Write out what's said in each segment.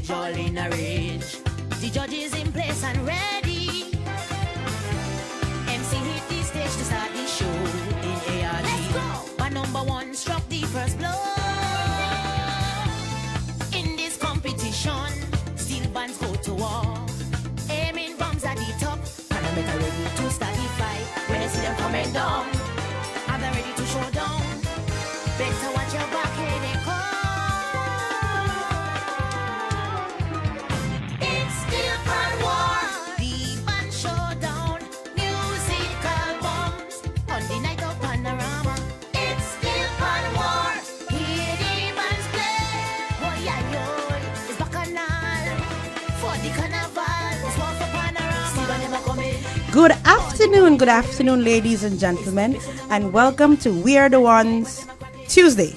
all in a rage. The judge is in place and ready. MC hit the stage to start the show in ARD. Let's go! But number one struck the first blow. In this competition, steel bands go to war. Aiming bombs at the top. Panorama ready to start the fight. When they see them coming down, and they're ready to show down. Better watch your back, here they come. It's still band war. The band showdown. Musical bombs on the night of Panorama. It's still band war. Hear the bands play. Oh yeah, yo, it's bacchanal for the carnival. It's war for Panorama. See when never coming. Good afternoon, ladies and gentlemen, and welcome to We Are the Ones Tuesday.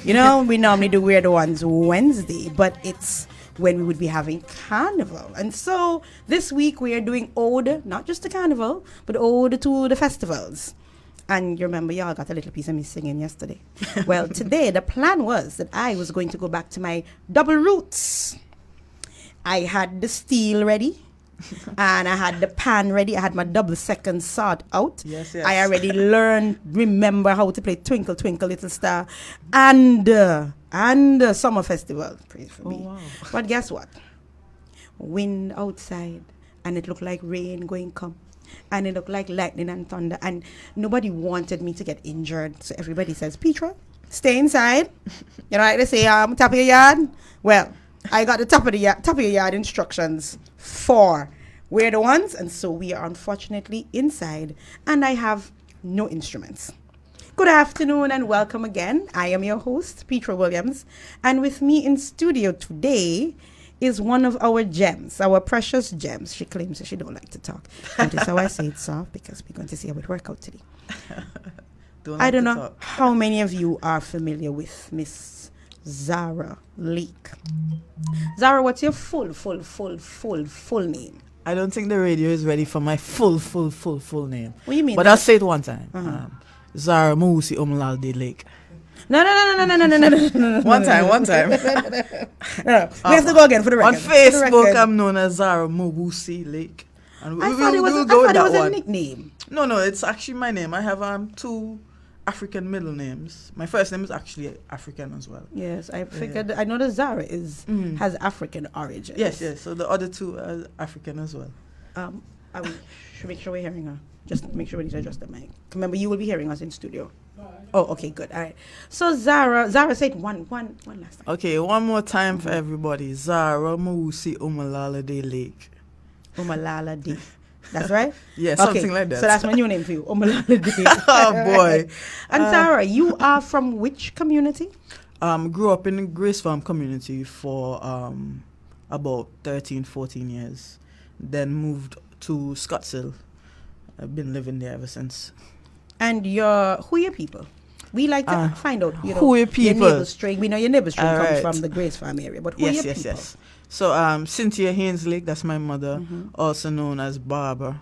You know, we normally do We Are the Ones Wednesday, but it's when we would be having carnival. And so this week we are doing Ode, not just the carnival, but Ode to the Festivals. And you remember, y'all got a little piece of me singing yesterday. Well, today the plan was that I was going to go back to my double roots. I had the steel ready. And I had the pan ready. I had my double second sword out. Yes. I already remember how to play Twinkle Twinkle Little Star and Summer Festival. Praise for me. Wow. But guess what? Wind outside, and it looked like rain going come, and it looked like lightning and thunder, and nobody wanted me to get injured. So everybody says, Petra, stay inside. You know, like they say, top of your yard. Well, I got the top of your yard instructions for We're the Ones, and so we are unfortunately inside, and I have no instruments. Good afternoon and welcome again. I am your host, Petra Williams, and with me in studio today is one of our gems, our precious gems. She claims that she don't like to talk. And this is how I say it soft, because we're going to see how it works out today. I don't know how many of you are familiar with Miss Zahra Lake. Zahra, what's your full name? I don't think the radio is ready for my full name. What do you mean? But I'll say it one time. Uh-huh. Zahra Musi Ode Lake. No. One time. No. We have to go again for the record. On Facebook, I'm known as Zahra Musi Lake. And I thought it was a nickname. No, it's actually my name. I have two African middle names. My first name is actually African as well. Yes, I figured. I know that Zahra has African origins. Yes. So the other two are African as well. I should make sure we're hearing her. Just make sure we need to adjust the mic. Remember, you will be hearing us in studio. Oh, okay, good. All right. So Zahra said one last time. Okay, one more time for everybody. Zahra Musi Ode Lake. Umalala D. That's right? Yeah, something like that. So that's my new name for you, Umalala D. Oh, boy. And Zahra, you are from which community? Grew up in the Grace Farm community for about 13, 14 years. Then moved to Scottsdale. I've been living there ever since. And who are your people? We like to find out, who are your people? Your neighbor string. We know your neighbor string comes right. from the Grace Farm area, but who are your people? Yes. So Cynthia Hainslake, that's my mother, also known as Barbara,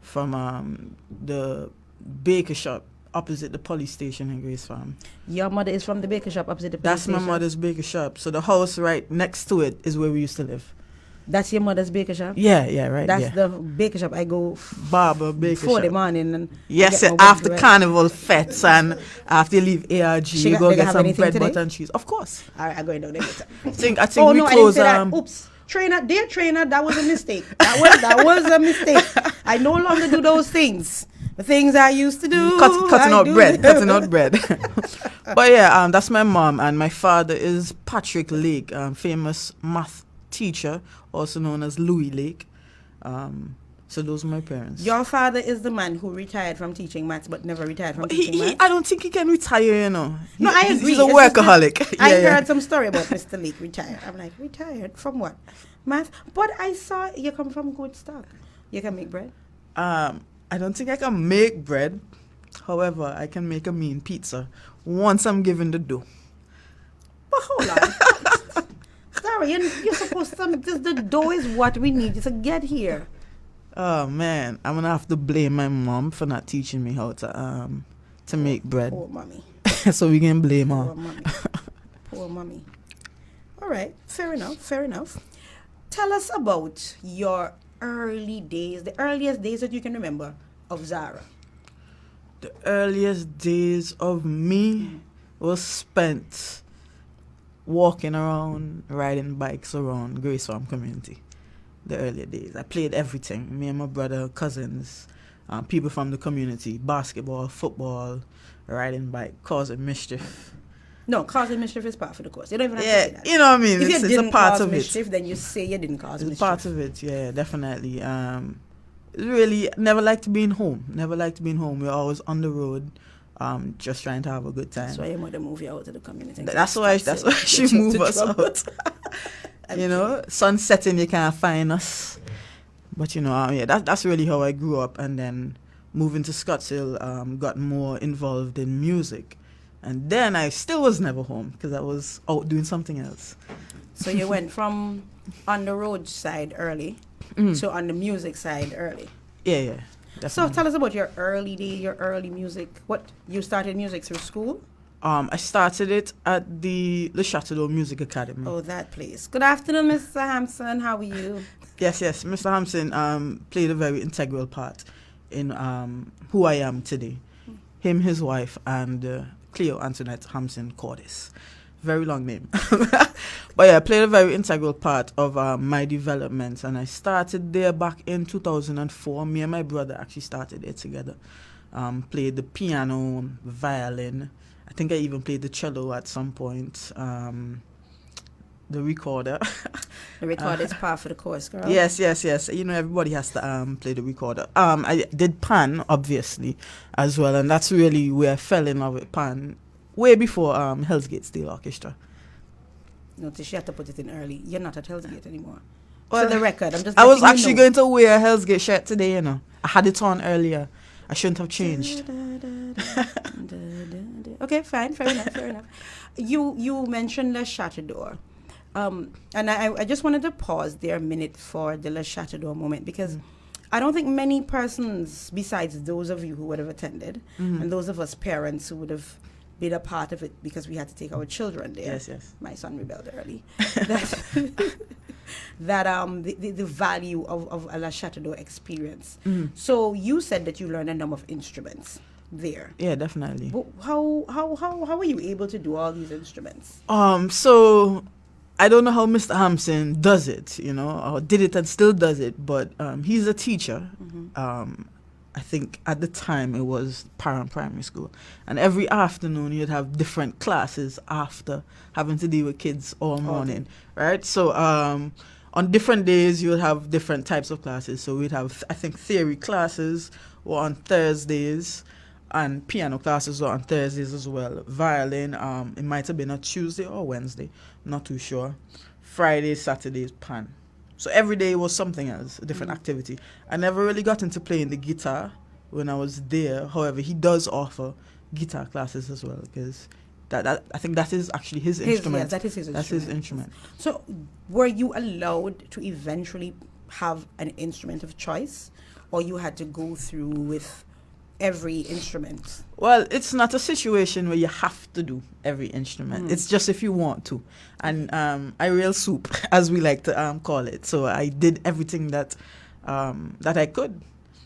from the baker shop opposite the police station in Grace Farm. Your mother is from the baker shop opposite the police station? That's my mother's baker shop. So the house right next to it is where we used to live. That's your mother's baker shop? Yeah, right. That's the baker shop I go Barbara Baker before Shop. the morning. And yes, after carnival fetes and after you leave ARG, you go get some bread, butter, and cheese. Of course. All right, I'm going down there later. I think oh, we no, close. I didn't say that. Oops. Dear trainer, that was a mistake. That was a mistake. I no longer do those things. The things I used to do. Cutting out bread. But yeah, that's my mom, and my father is Patrick Lake, famous math teacher, also known as Louis Lake. So those are my parents. Your father is the man who retired from teaching maths but never retired from teaching maths? I don't think he can retire, you know. No, I agree. He's a workaholic. I heard some story about Mr. Lake retired. I'm like, retired from what? Math? But I saw you come from good stock. You can make bread? I don't think I can make bread. However, I can make a mean pizza once I'm given the dough. But hold on. Sorry, you're supposed to... The dough is what we need to get here. Oh, man. I'm going to have to blame my mom for not teaching me how to make bread. Poor mommy. So we can blame her. Poor mommy. All right. Fair enough. Fair enough. Tell us about your early days, the earliest days that you can remember of Zahra. The earliest days of me was spent walking around, riding bikes around Grace Farm community. The earlier days. I played everything. Me and my brother, cousins, people from the community, basketball, football, riding bike, causing mischief. No, causing mischief is part of the course. You don't even have to say Yeah, that. you know what I mean? If you It's didn't a part cause of mischief, it. then you say you didn't cause It's a mischief. part of it, yeah, definitely. Really, never liked being home. Never liked being home. We're always on the road, just trying to have a good time. That's why your mother moved you out to the community. That's why she moved us out. You know, sun setting, you can't find us. But yeah, that's really how I grew up. And then moving to Scottsdale, got more involved in music. And then I still was never home because I was out doing something else. So you went from on the road side early to on the music side early. Yeah, So definitely. tell us about your early day, your early music. What, you started music through school? I started it at the Le Chateau Music Academy. Oh, that place. Good afternoon, Mr. Hampson. How are you? Yes. Mr. Hampson played a very integral part in who I am today. Him, his wife, and Cleo Antoinette Hampson Cordis. Very long name. But yeah, I played a very integral part of my development. And I started there back in 2004. Me and my brother actually started it together. Played the piano, violin. I think I even played the cello at some point. The recorder. The recorder is part of the course, girl. Yes. You know, everybody has to play the recorder. I did pan, obviously, as well. And that's really where I fell in love with pan. Way before Hell's Gate Steel Orchestra. Notice she had to put it in early. You're not at Hell's Gate anymore. Well, For the record, I'm just I was letting you actually know. going to wear a Hell's Gate shirt today, you know. I had it on earlier. I shouldn't have changed. Okay, fine, fair enough. You mentioned Le Chateau. And I just wanted to pause there a minute for the Le Chateau moment because I don't think many persons, besides those of you who would have attended, and those of us parents who would have been a part of it because we had to take our children there. Yes. My son rebelled early. that the value of a La Chateau experience. So you said that you learned a number of instruments there. Yeah, definitely. But how were you able to do all these instruments? So I don't know how Mr. Hampson does it, you know, or did it and still does it, but he's a teacher. I think at the time it was Panorama Primary School. And every afternoon you'd have different classes after having to deal with kids all morning, right? So on different days you would have different types of classes. So we'd have, I think, theory classes were on Thursdays and piano classes were on Thursdays as well. Violin, it might have been a Tuesday or Wednesday, not too sure. Fridays, Saturdays, pan. So every day was something else, a different activity. I never really got into playing the guitar when I was there. However, he does offer guitar classes as well because that I think that is actually his instrument. Yes, that is his instrument. That's his instrument. So were you allowed to eventually have an instrument of choice, or you had to go through with every instrument? Well, it's not a situation where you have to do every instrument. It's just if you want to. And I real soup, as we like to call it. So I did everything that I could.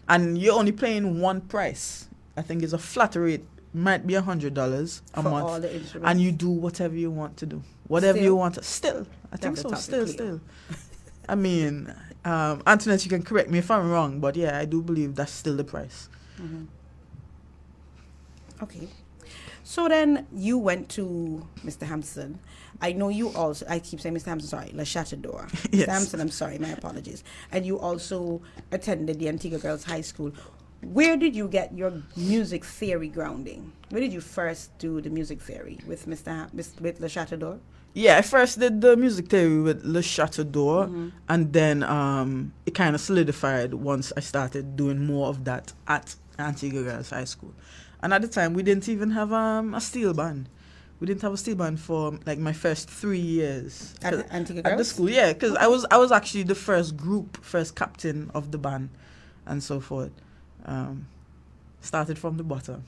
And you're only paying one price. I think it's a flat rate. Might be $100 a For month. all the instruments. And you do whatever you want to do. Whatever Still? you want to. Still. I think so. Still. I mean, Antoinette, you can correct me if I'm wrong. But yeah, I do believe that's still the price. Okay. So then you went to Mr. Hampson. I know you also, I keep saying Mr. Hampson, sorry, Le Chateau. Yes. Mr. Hampson, I'm sorry, my apologies. And you also attended the Antigua Girls High School. Where did you get your music theory grounding? Where did you first do the music theory? With with Le Chateau? Yeah, I first did the music theory with Le Chateau, and then it kind of solidified once I started doing more of that at Antigua Girls High School. And at the time, we didn't even have a steel band. We didn't have a steel band for like my first 3 years At Antigua at the Girls? school. Yeah, because I was actually the first captain of the band, and so forth. Started from the bottom.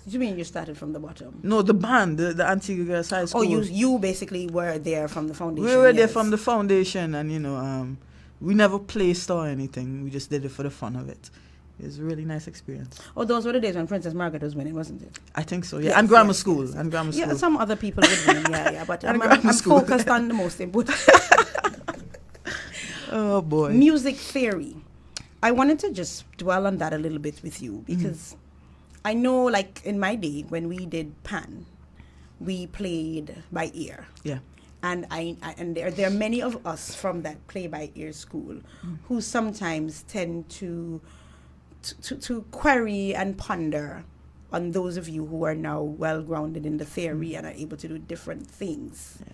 You mean you started from the bottom? No, the band, the Antigua Girls High School. Oh, you basically were there from the foundation. We were there yes. from the foundation, and we never placed or anything. We just did it for the fun of it. It was a really nice experience. Oh, those were the days when Princess Margaret was winning, wasn't it? I think so, yeah. Yes, and grammar yes, school. yes. And grammar school. Yeah, some other people would win, yeah. But And I'm grammar school. focused on the most important. Oh, boy. Music theory. I wanted to just dwell on that a little bit with you because I know, like, in my day when we did Pan, we played by ear. Yeah. And and there are many of us from that play by ear school who sometimes tend to query and ponder on those of you who are now well grounded in the theory and are able to do different things. Yeah.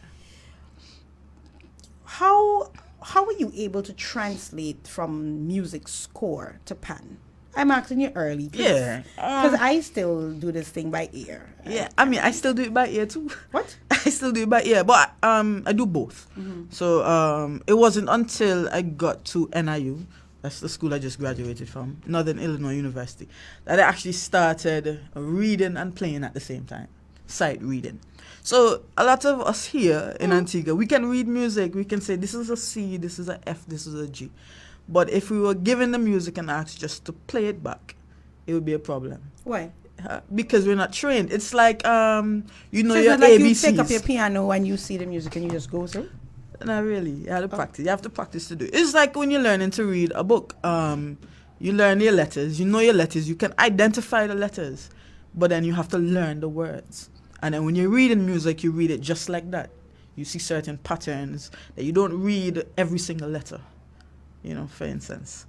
How were you able to translate from music score to Pan? I'm asking you early. Yeah. Because I still do this thing by ear. Yeah, I mean, I still do it by ear too. What? I still do it by ear, but I do both. So it wasn't until I got to NIU, that's the school I just graduated from, Northern Illinois University, that I actually started reading and playing at the same time, sight reading. So a lot of us here in Antigua, we can read music, we can say this is a C, this is a F, this is a G. But if we were given the music and asked just to play it back, it would be a problem. Why? Because we're not trained. It's like, So your it's not like you ABCs. take up your piano and you see the music and you just go through? Not really. You have to practice. You have to practice to do it. It's like when you're learning to read a book. You learn your letters. You know your letters. You can identify the letters. But then you have to learn the words. And then when you're reading music, you read it just like that. You see certain patterns that you don't read every single letter, for instance.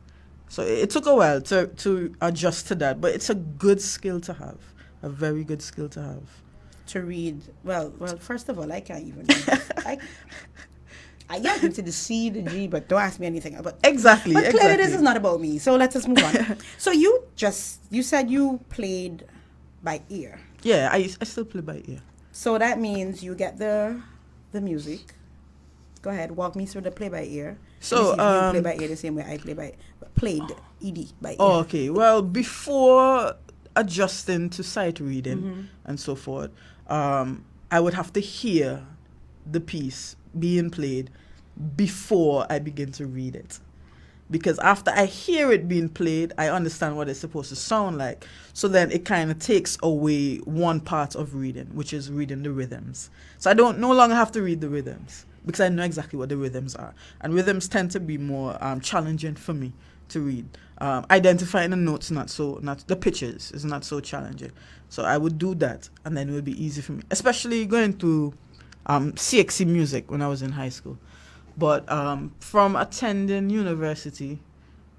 So it took a while to adjust to that, but it's a good skill to have, a very good skill to have. To read, well, first of all, I can't even read. I get into the C, the G, but don't ask me anything. Exactly. But clearly this is not about me, so let us move on. So you said you played by ear. Yeah, I still play by ear. So that means you get the music. Go ahead, walk me through the play by ear. So you play by ear the same way I played ED by ear. Oh, okay. Well, before adjusting to sight reading and so forth, I would have to hear the piece being played before I begin to read it. Because after I hear it being played, I understand what it's supposed to sound like. So then it kind of takes away one part of reading, which is reading the rhythms. So I no longer have to read the rhythms because I know exactly what the rhythms are. And rhythms tend to be more challenging for me to read. Identifying the notes, not the pitches is not so challenging. So I would do that, and then it would be easy for me, especially going to CXC music when I was in high school. But from attending university,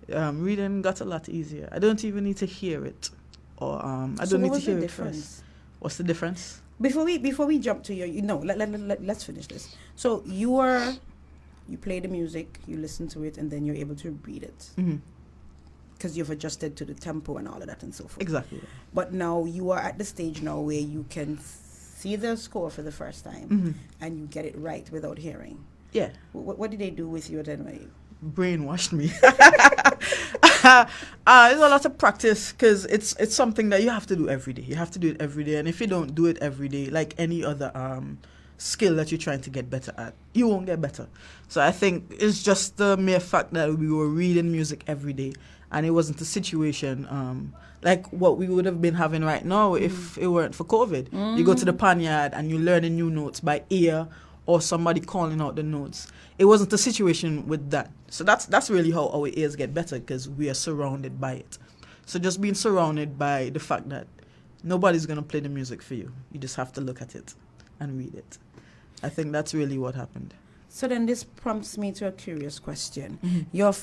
reading got a lot easier. I don't even need to hear it, or I don't need to hear it first. What's the difference? Before we jump to let's finish this. So you play the music, you listen to it, and then you're able to read it. Because you've adjusted to the tempo and all of that and so forth. Exactly. But now you are at the stage now where you can see the score for the first time and you get it right without hearing. Yeah. What did they do with you at NYU? Brainwashed me. It's a lot of practice because it's something that you have to do every day. You have to do it every day, and if you don't do it every day, like any other skill that you're trying to get better at, you won't get better. So I think it's just the mere fact that we were reading music every day, and it wasn't a situation like what we would have been having right now if it weren't for COVID. You go to the Panyard and you learn the new notes by ear, or somebody calling out the notes. It wasn't a situation with that. So that's really how our ears get better, because we are surrounded by it. So just being surrounded by the fact that nobody's going to play the music for you. You just have to look at it and read it. I think that's really what happened. So then this prompts me to a curious question. You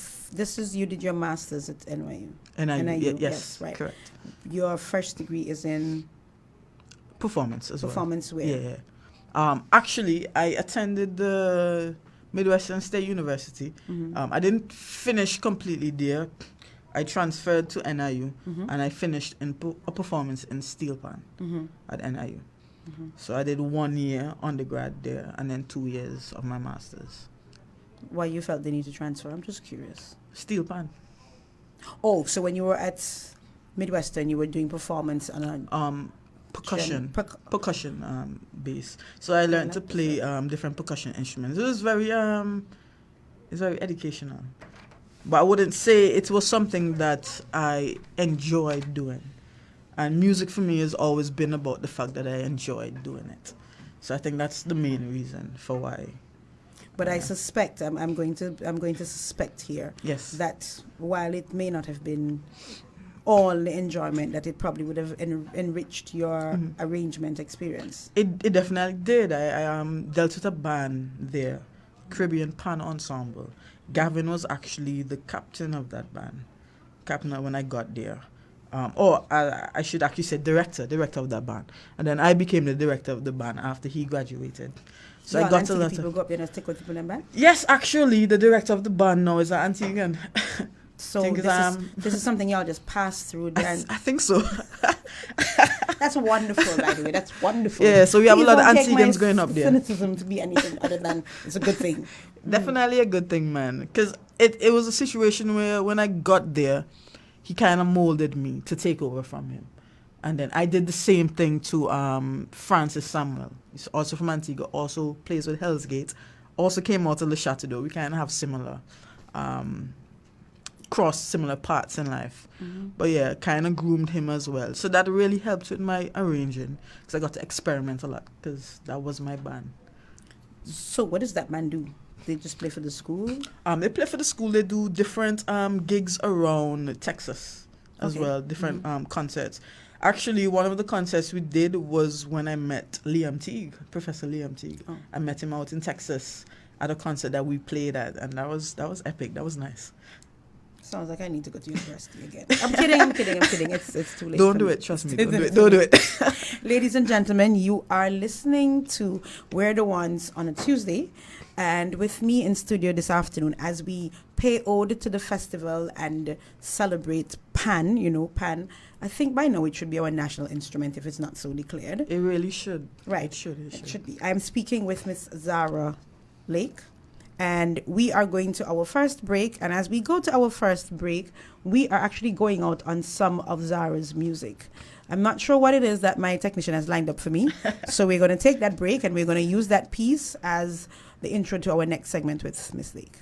did your master's at NYU. NIU, yes, yes, right. Correct. Your first degree is in performance as performance well. where? Yeah. Actually, I attended the Midwestern State University. I didn't finish completely there. I transferred to NIU, and I finished in a performance in steel pan at NIU. So I did 1 year undergrad there, and then 2 years of my master's. Why you felt the need to transfer? I'm just curious. Steel pan. Oh, so when you were at Midwestern, you were doing performance on a... percussion bass. So I learned to play different percussion instruments. It was very it's very educational. But I wouldn't say it was something that I enjoyed doing. And music for me has always been about the fact that I enjoyed doing it. So I think that's the main reason for why. But I suspect I'm going to suspect here that while it may not have been all the enjoyment, that it probably would have enriched your arrangement experience. It definitely did. I dealt with a band there, Caribbean Pan Ensemble. Gavin was actually the captain of that band. Captain when I got there. I should actually say director of that band. And then I became the director of the band after he graduated. So I got a lot of people go up there and stick with people in band? Yes, actually, the director of the band now is an Antigua. So this is something y'all just pass through there. I think so. That's wonderful, by the way. That's wonderful. Yeah, so we have a lot of Antiguans going up there. Cynicism to be anything other than it's a good thing. Definitely a good thing, man. Because it was a situation where when I got there, he kind of molded me to take over from him. And then I did the same thing to Francis Samuel. He's also from Antigua, also plays with Hell's Gate, also came out of Le Chateau. We kind of have similar, similar parts in life. But yeah, kind of groomed him as well. So that really helped with my arranging because I got to experiment a lot because that was my band. So what does that band do? They just play for the school? They play for the school. They do different gigs around Texas as well, different concerts. Actually, one of the concerts we did was when I met Liam Teague, Professor Liam Teague. Oh. I met him out in Texas at a concert that we played at, and that was epic. That was nice. Sounds like I need to go to university again. I'm kidding. It's too late. Don't do it. Trust me. Don't do it. Ladies and gentlemen, you are listening to We're the Ones on a Tuesday. And with me in studio this afternoon as we pay ode to the festival and celebrate Pan, Pan. I think by now it should be our national instrument if it's not so declared. It really should. Right. It should be. I'm speaking with Miss Zahra Lake. And we are going to our first break. And as we go to our first break, we are actually going out on some of Zahra's music. I'm not sure what it is that my technician has lined up for me. So we're going to take that break and we're going to use that piece as the intro to our next segment with Miss Lake.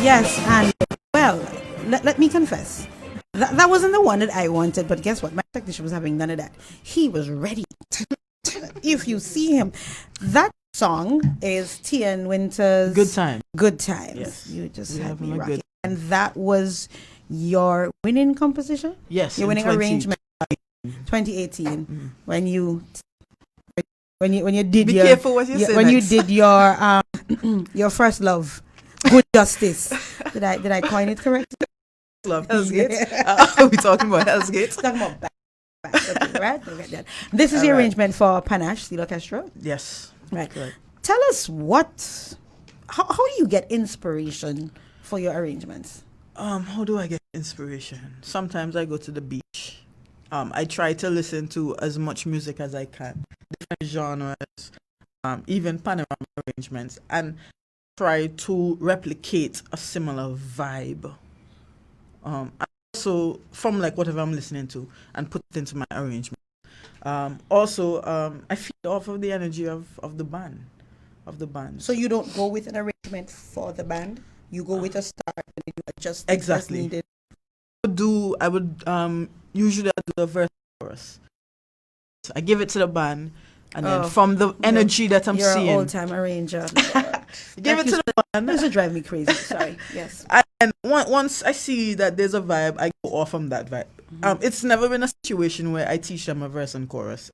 Yes, and well, let me confess. That wasn't the one that I wanted, but guess what? My technician was having none of that. He was ready. If you see him, that song is T.N. Winter's Good Time. Good Times. Yes. You just had me rocking. And that was your winning composition? Yes. Your winning arrangement 2018 when you did Be your careful what you say when next. you did your your first love. good justice. Did I coin it correctly? Love Hell's Gates. Are we talking about Hell's Gates? Talking about back. Okay, right? Okay, this is All the right. arrangement for Panache Steel Orchestra. Yes. Right. Correct. Tell us how do you get inspiration for your arrangements? How do I get inspiration? Sometimes I go to the beach. I try to listen to as much music as I can, different genres, even panorama arrangements, and try to replicate a similar vibe. And also from like whatever I'm listening to and put it into my arrangement. I feed off of the energy of the band. So you don't go with an arrangement for the band. You go with a start and you adjust things as Exactly. needed. I would usually I do the verse chorus. So I give it to the band, and then from the energy that I'm You're seeing, an old-time arranger. give it to the band. This would drive me crazy. Sorry. Yes. And once I see that there's a vibe, I go off from that vibe. It's never been a situation where I teach them a verse and chorus.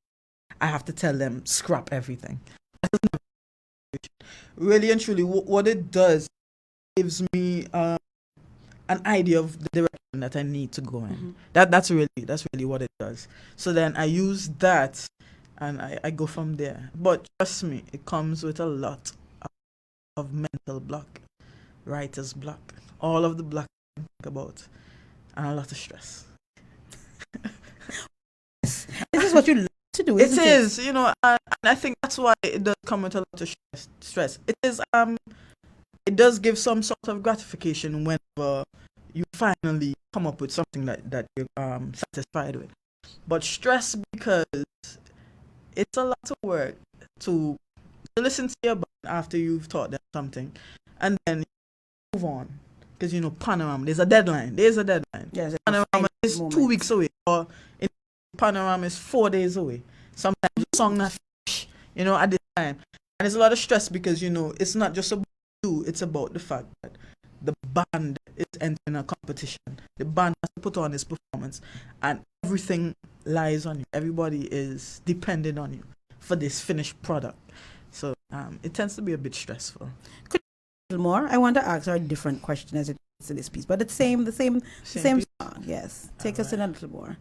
I have to tell them scrap everything. Really and truly, what it does gives me an idea of the direction that I need to go in. That's really what it does. So then I use that, and I go from there. But trust me, it comes with a lot of mental block, writer's block, all of the block I think about, and a lot of stress. This is what you love to do, isn't it? It is, and I think that's why it does come with a lot of stress. It does give some sort of gratification whenever you finally come up with something that you're satisfied with. But stress because it's a lot of work to listen to your band after you've taught them something, and then move on. Because Panorama, there's a deadline. Yes, Panorama is 2 weeks away, or in Panorama is 4 days away. Sometimes the song not finish, at this time. And there's a lot of stress because, it's not just about you, it's about the fact that the band is entering a competition. The band has to put on its performance, and everything lies on you. Everybody is dependent on you for this finished product. So it tends to be a bit stressful. More. I want to ask her a different question as it relates to this piece, but it's the same piece? song. Yes, take us in a little more.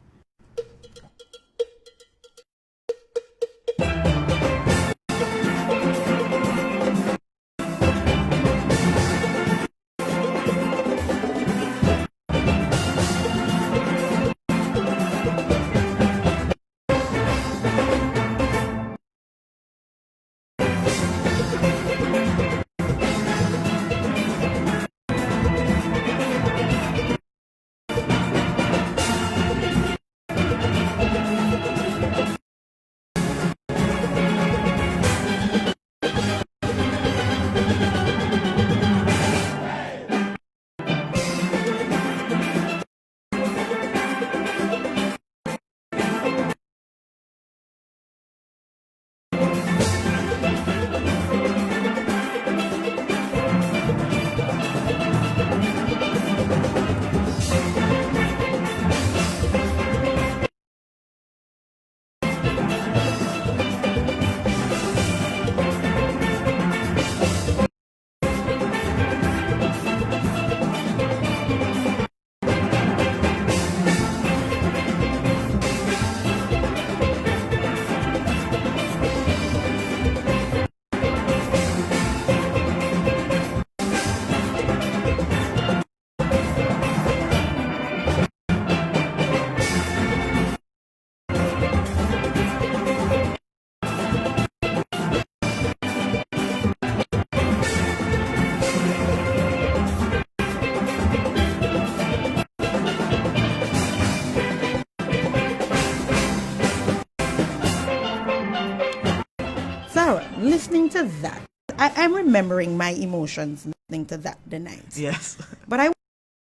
Zahra, listening to that, I'm remembering my emotions listening to that the night. Yes. But I want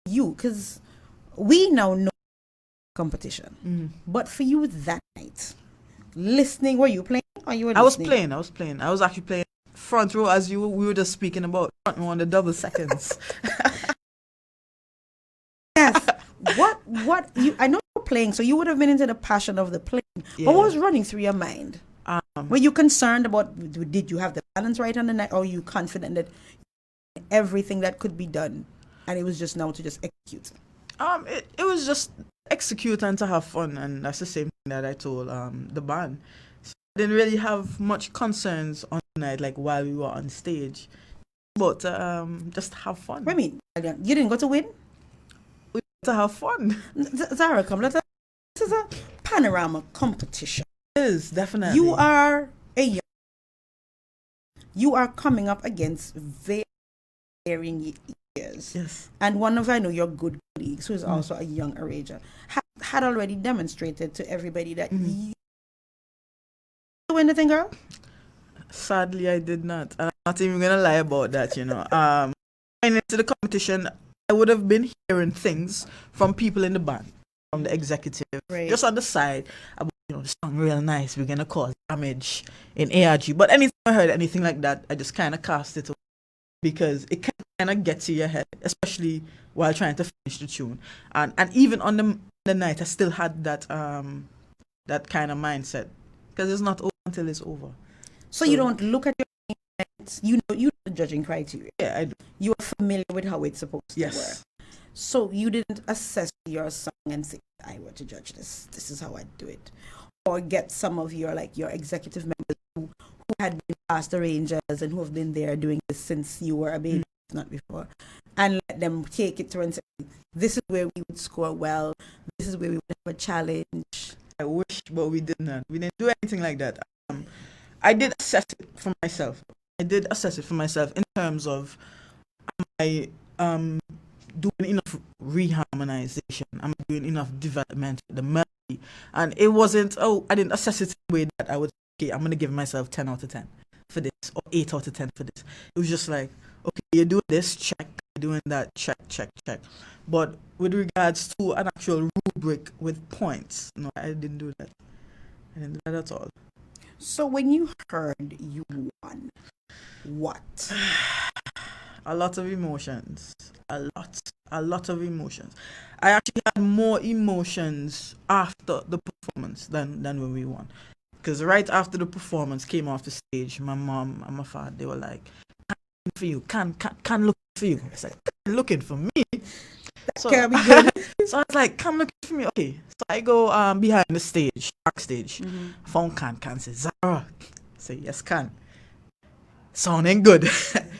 you, because we now know competition. But for you that night, listening, were you playing or you were listening? I was playing. I was actually playing front row as we were just speaking about front row on the double seconds. Yes. What you? I know you were playing, so you would have been into the passion of the playing. Yeah. But what was running through your mind? Were you concerned about? Did you have the balance right on the night, or were you confident that everything that could be done, and it was just now to just execute. It was just execute and to have fun, and that's the same thing that I told the band. So I didn't really have much concerns on the night, like while we were on stage, but just have fun. What I mean, you didn't go to win? To have fun. Zahra, come. This is a Panorama competition. It is definitely. You are coming up against varying years. Yes. And one of I know your good colleagues, who is also a young arranger, had already demonstrated to everybody that you win the thing, girl. Sadly, I did not, and I'm not even gonna lie about that. Going into the competition, I would have been hearing things from people in the band, from the executive, just on the side about, the song real nice, we're gonna cause damage in ARG. But anytime I heard anything like that, I just kind of cast it away because it kind of gets to your head, especially while trying to finish the tune. And even on the night, I still had that that kind of mindset because it's not over until it's over. So you don't look at your nights, you know the judging criteria. Yeah, I do. You are familiar with how it's supposed to work. Yes. So you didn't assess your song and say, I were to judge this. This is how I do it. Or get some of your executive members who had been past arrangers and who have been there doing this since you were a baby, not before, and let them take it through and say, this is where we would score well. This is where we would have a challenge. I wish, but we did not. We didn't do anything like that. I did assess it for myself. In terms of, am I doing enough reharmonization? Am I doing enough development with the melody? And it wasn't, I didn't assess it in a way that I would, okay, I'm going to give myself 10 out of 10 for this, or 8 out of 10 for this. It was just like, okay, you're doing this, check. You're doing that, check. But with regards to an actual rubric with points, no, I didn't do that. I didn't do that at all. So when you heard you won, what? A lot of emotions. A lot of emotions. I actually had more emotions after the performance than when we won. Because right after the performance came off the stage, my mom and my father, they were like, can look for you. I said, looking for me? So, Can be good. so I was like, come looking for me. Okay. So I go behind the stage, backstage. Found Can says, Zahra. I say, yes, Can. Sounding good.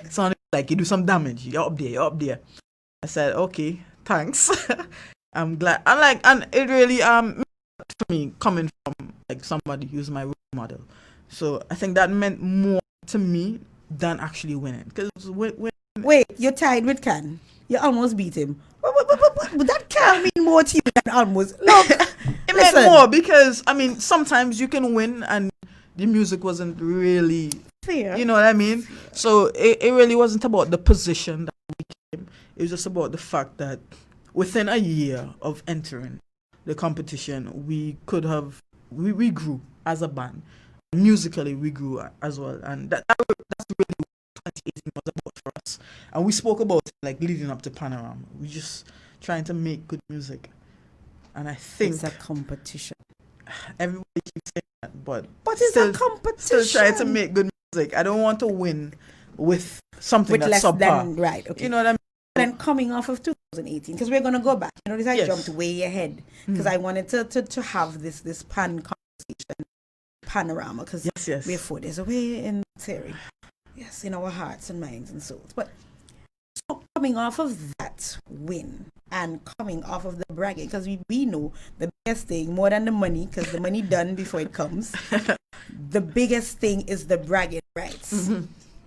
Sounding like you do some damage. You're up there. I said, okay, thanks. I'm glad. And it really for me coming from like somebody who's my role model. So I think that meant more to me than actually winning. Because Wait, you're tied with Can. You almost beat him. But that can mean more to you than almost. Look, it meant more because sometimes you can win and the music wasn't really fair. You know what I mean? So it really wasn't about the position that we came. It was just about the fact that within a year of entering the competition, we grew as a band. Musically, we grew as well. And that's really what 2018 was about for us. And we spoke about it, like leading up to Panorama. We're just trying to make good music. And I think it's a competition. Everybody keeps saying that, but it's a competition. Still trying to make good music. I don't want to win with something that's less subpar. than right. Okay. You know what I mean? And coming off of 2018, because we're gonna go back. I jumped way ahead because I wanted to have this conversation, Panorama, because we're 4 days away in theory. Yes, in our hearts and minds and souls. But so coming off of that win and coming off of the bragging, because we know the biggest thing, more than the money, because the money done before it comes, the biggest thing is the bragging rights.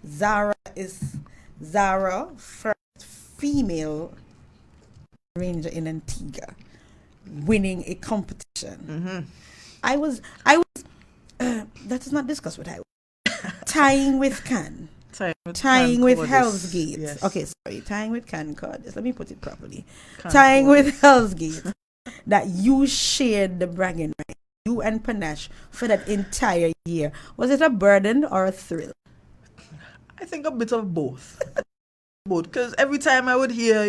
Zahra first female ranger in Antigua winning a competition. I was that is not discussed what I was tying with Can. Tying with Hell's Gate. Yes. Okay, sorry. Tying with Can Cordis. Let me put it properly. Tying with Hell's Gate. That you shared the bragging right. You and Panache for that entire year. Was it a burden or a thrill? I think a bit of both. Because every time I would hear,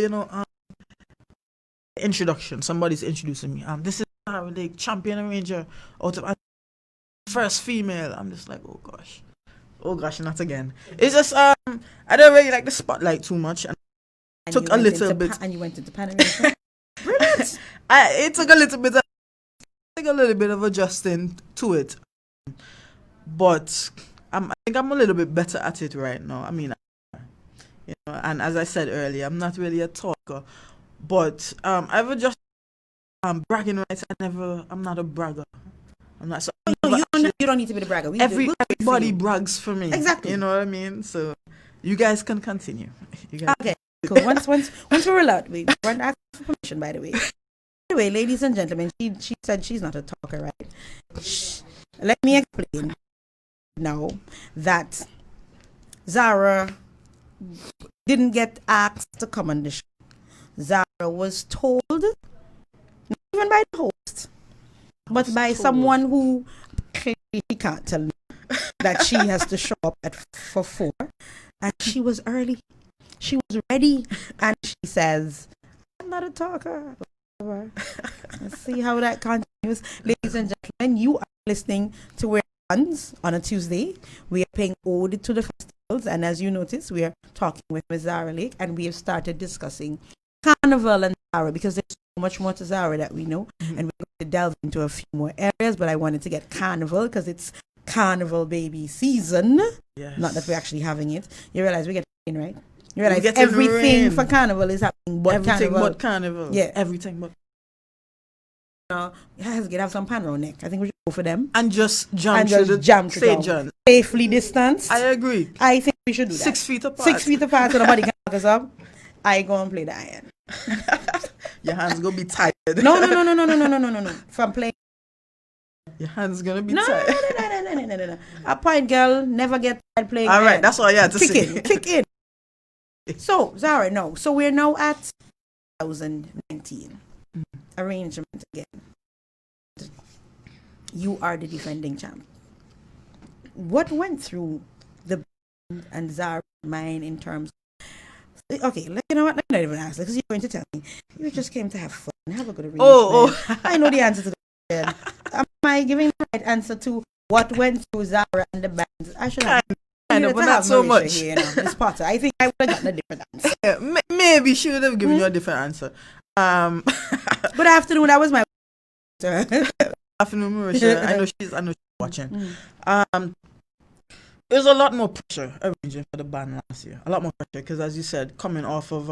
introduction, somebody's introducing me. This is Zahra Lake, champion arranger out of first female. I'm just like, oh gosh. Oh gosh, not again. It's just I don't really like the spotlight too much, and And took you a went little into bit. and you went into Panorama. Brilliant. It took a little bit. Took a little bit of adjusting to it, but I think I'm a little bit better at it right now. I mean, and as I said earlier, I'm not really a talker, but I've adjusted. Bragging rights. I'm not a bragger. I'm not. So No, you don't need to be the bragger. We'll do it for everybody you. brags for me. Exactly. You know what I mean? So you guys can continue. You guys. Okay, cool. Once we're allowed, we weren't asking for permission, by the way. Anyway, ladies and gentlemen, she said she's not a talker, right? Let me explain now that Zahra didn't get asked to come on the show. Zahra was told, not even by the host, but by someone who clearly he can't tell me that she has to show up for 4, and she was early. She was ready, and she says, "I'm not a talker." Let's see how that continues. Ladies and gentlemen, you are listening to We're Fans on a Tuesday. We are paying Ode to the Festivals, and as you notice, we are talking with Ms. Zahra Lake, and we have started discussing Carnival and Zahra, because there's so much more to Zahra that we know, and we're going to delve into a few more areas, but I wanted to get Carnival because it's Carnival baby season. Yes. Not that we're actually having it. You realize we get in, right? You realize get everything rain. for Carnival is happening but Everything Carnival. but carnival. Yeah. Everything but. You have to have some Panorama neck. I think we should go for them. And just jump And through just the jump through St. the John. Safely distanced. I agree. I think we should do that. 6 feet apart. 6 feet apart so nobody can knock us up. I go and play the iron. Your hands gonna be tired. No. From playing. Your hands gonna be No. tired. A point girl never get tired playing. All right, iron. that's all you had to say. Kick in. So, Zahra, no. So we're now at 2019. Arrangement again. You are the defending champ. What went through the band and Zahra's mind in terms of, okay, you know what? Let me not even ask because you're going to tell me. You just came to have fun, have a good arrangement. Oh. I know the answer to the question. Am I giving the right answer to what went through Zahra and the band? I should have. But not so much. Here, Miss Potter. I think I would have gotten a different answer. Yeah, maybe she would have given you a different answer. Good afternoon. That was my afternoon, Marisha. I know she's watching. It was a lot more pressure arranging for the band last year. A lot more pressure because, as you said, coming off of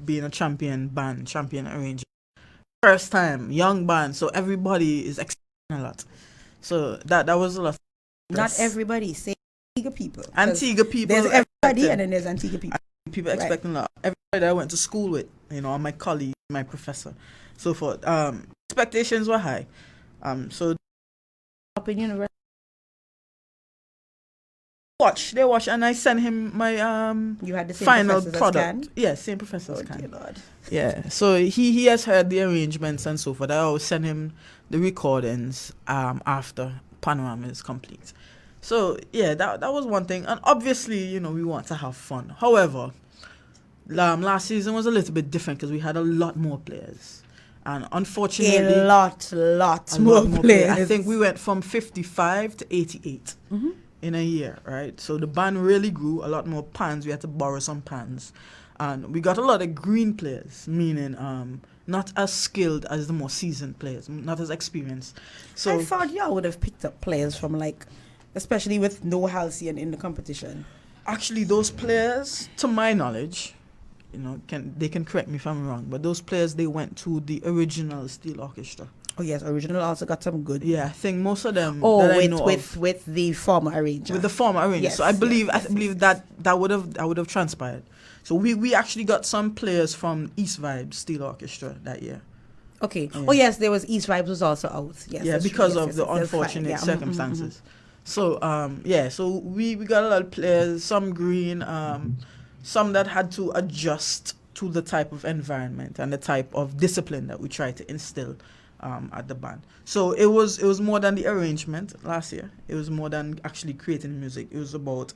being a champion arranger, first time, young band, so everybody is expecting a lot. So that was a lot. Not everybody. Say Antigua people. Antigua people. There's everybody, and then there's Antigua people. People expecting a lot. Everybody that I went to school with, my colleague, my professor, so forth. Expectations were high. So Up in university. They watch, and I sent him my You had the same final professors as product. Can? Yeah, same professor as Oh, dear Can. Lord. Yeah, so he has heard the arrangements and so forth. I always send him the recordings after Panorama is complete. So yeah, that was one thing, and obviously we want to have fun. However, last season was a little bit different because we had a lot more players, and unfortunately, A lot more players. I think we went from 55 to 88 in a year, right? So the band really grew. A lot more pans. We had to borrow some pans, and we got a lot of green players, meaning not as skilled as the more seasoned players, not as experienced. So I thought y'all would have picked up players from especially with no Halcyon in the competition. actually, those players, to my knowledge, they can correct me if I'm wrong, but those players, they went to the original Steel Orchestra. Oh yes, original also got some good. Yeah, I think most of them. Oh, that I know with the former arranger. with the former arranger. Yes, So I believe yes, that would have transpired. So we actually got some players from East Vibes Steel Orchestra that year. Okay. Yeah. Oh yes, there was East Vibes was also out. Yes. Yeah, that's because true. of Yes, the yes, that's fine. unfortunate Yeah. circumstances. So so we got a lot of players, some green, some that had to adjust to the type of environment and the type of discipline that we try to instill at the band. So it was more than the arrangement last year. It was more than actually creating music. It was about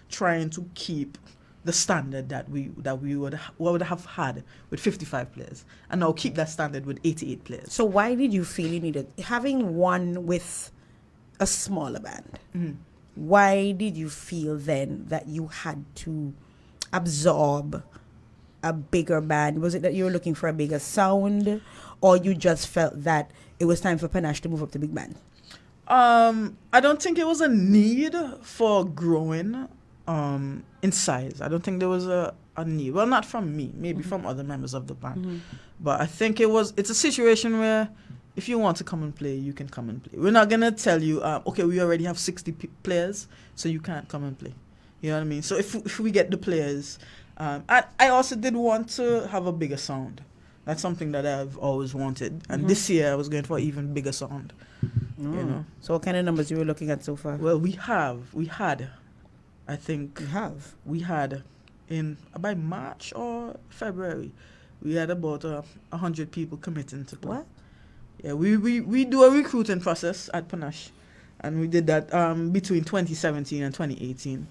trying to keep the standard that we would have had with 55 players, and now keep that standard with 88 players. So why did you feel you needed having one with a smaller band? why did you feel then that you had to absorb a bigger band? Was it that you were looking for a bigger sound, or you just felt that it was time for Panache to move up to big band? I don't think it was a need for growing in size. I don't think there was a need. Well, not from me, maybe from other members of the band. But I think it's a situation where if you want to come and play, you can come and play. We're not going to tell you, okay, we already have 60 players, so you can't come and play. You know what I mean? So if we get the players, I also did want to have a bigger sound. That's something that I've always wanted. And this year I was going for even bigger sound. You know. So what kind of numbers you were looking at so far? Well, we had, I think. We have. By March or February, we had about 100 people committing to play. What? Yeah, we do a recruiting process at Panache, and we did that between 2017 and 2018.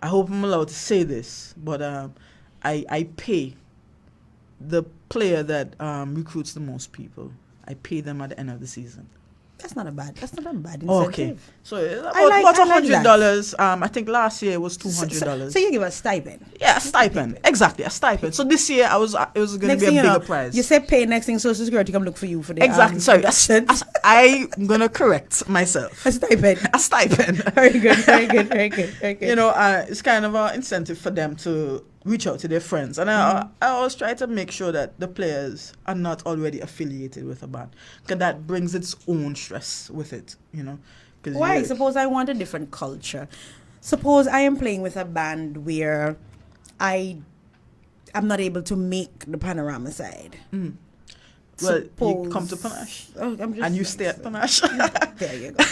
I hope I'm allowed to say this, but I pay the player that recruits the most people. I pay them at the end of the season. That's not a bad incentive. Okay. So about like $100. I think last year it was $200. So you give a stipend. Yeah, a stipend. Exactly, a stipend. So this year it was going to be a bigger prize. You said pay, next thing Social Security come look for you for the exactly. Sorry, I'm gonna correct myself. A stipend. A stipend. Very good. You know, it's kind of an incentive for them to reach out to their friends, and I always try to make sure that the players are not already affiliated with a band, because that brings its own stress with it. You know. Why? Suppose I want a different culture. Suppose I am playing with a band where I'm not able to make the Panorama side. Well, you come to Panache, and you stay at Panache. There you go.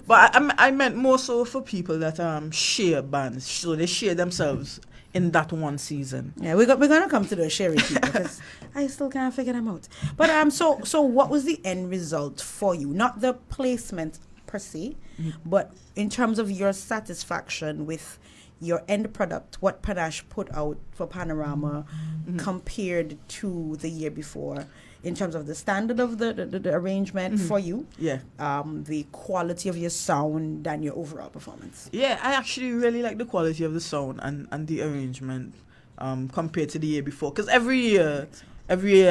But I meant more so for people that share bands, so they share themselves in that one season. Yeah, we're gonna come to the sharing people because I still can't figure them out. But so what was the end result for you? Not the placement per se, but in terms of your satisfaction with your end product, what Panache put out for Panorama compared to the year before, in terms of the standard of the arrangement for you, the quality of your sound and your overall performance. Yeah, I actually really like the quality of the sound and the arrangement compared to the year before, because every year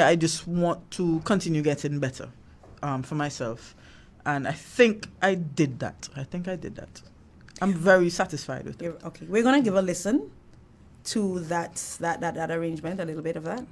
I just want to continue getting better for myself. And I think I did that. I'm very satisfied with it. Okay, we're gonna give a listen to that arrangement, a little bit of that.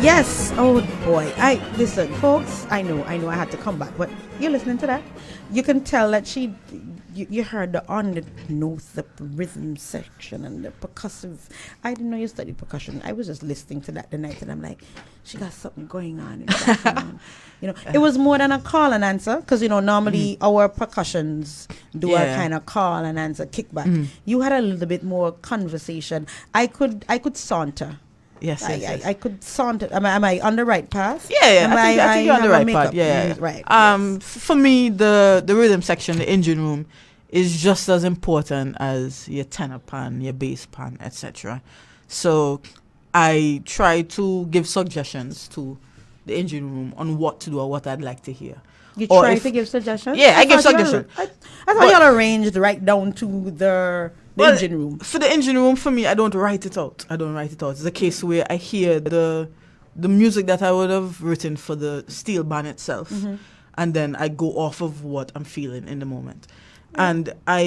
Yes. Oh boy. I listen, folks. I know. I had to come back, but you're listening to that. You can tell that you heard the undernote, the rhythm section, and the percussive. I didn't know you studied percussion. I was just listening to that the night, and I'm like, she got something going on in the background. It was more than a call and answer, because normally our percussions do a kind of call and answer kickback. You had a little bit more conversation. I could saunter. Yes. I could saunter. Am I on the right path? Yeah. I think you're on the right makeup? path. Yeah. Right. For me, the rhythm section, the engine room, is just as important as your tenor pan, your bass pan, etc. So I try to give suggestions to the engine room on what to do or what I'd like to hear. You try to give suggestions? Yeah, I give suggestions. I thought y'all arranged right down to the engine room. For the engine room, for me, I don't write it out. It's a case where I hear the music that I would have written for the steel band itself, and then I go off of what I'm feeling in the moment. And I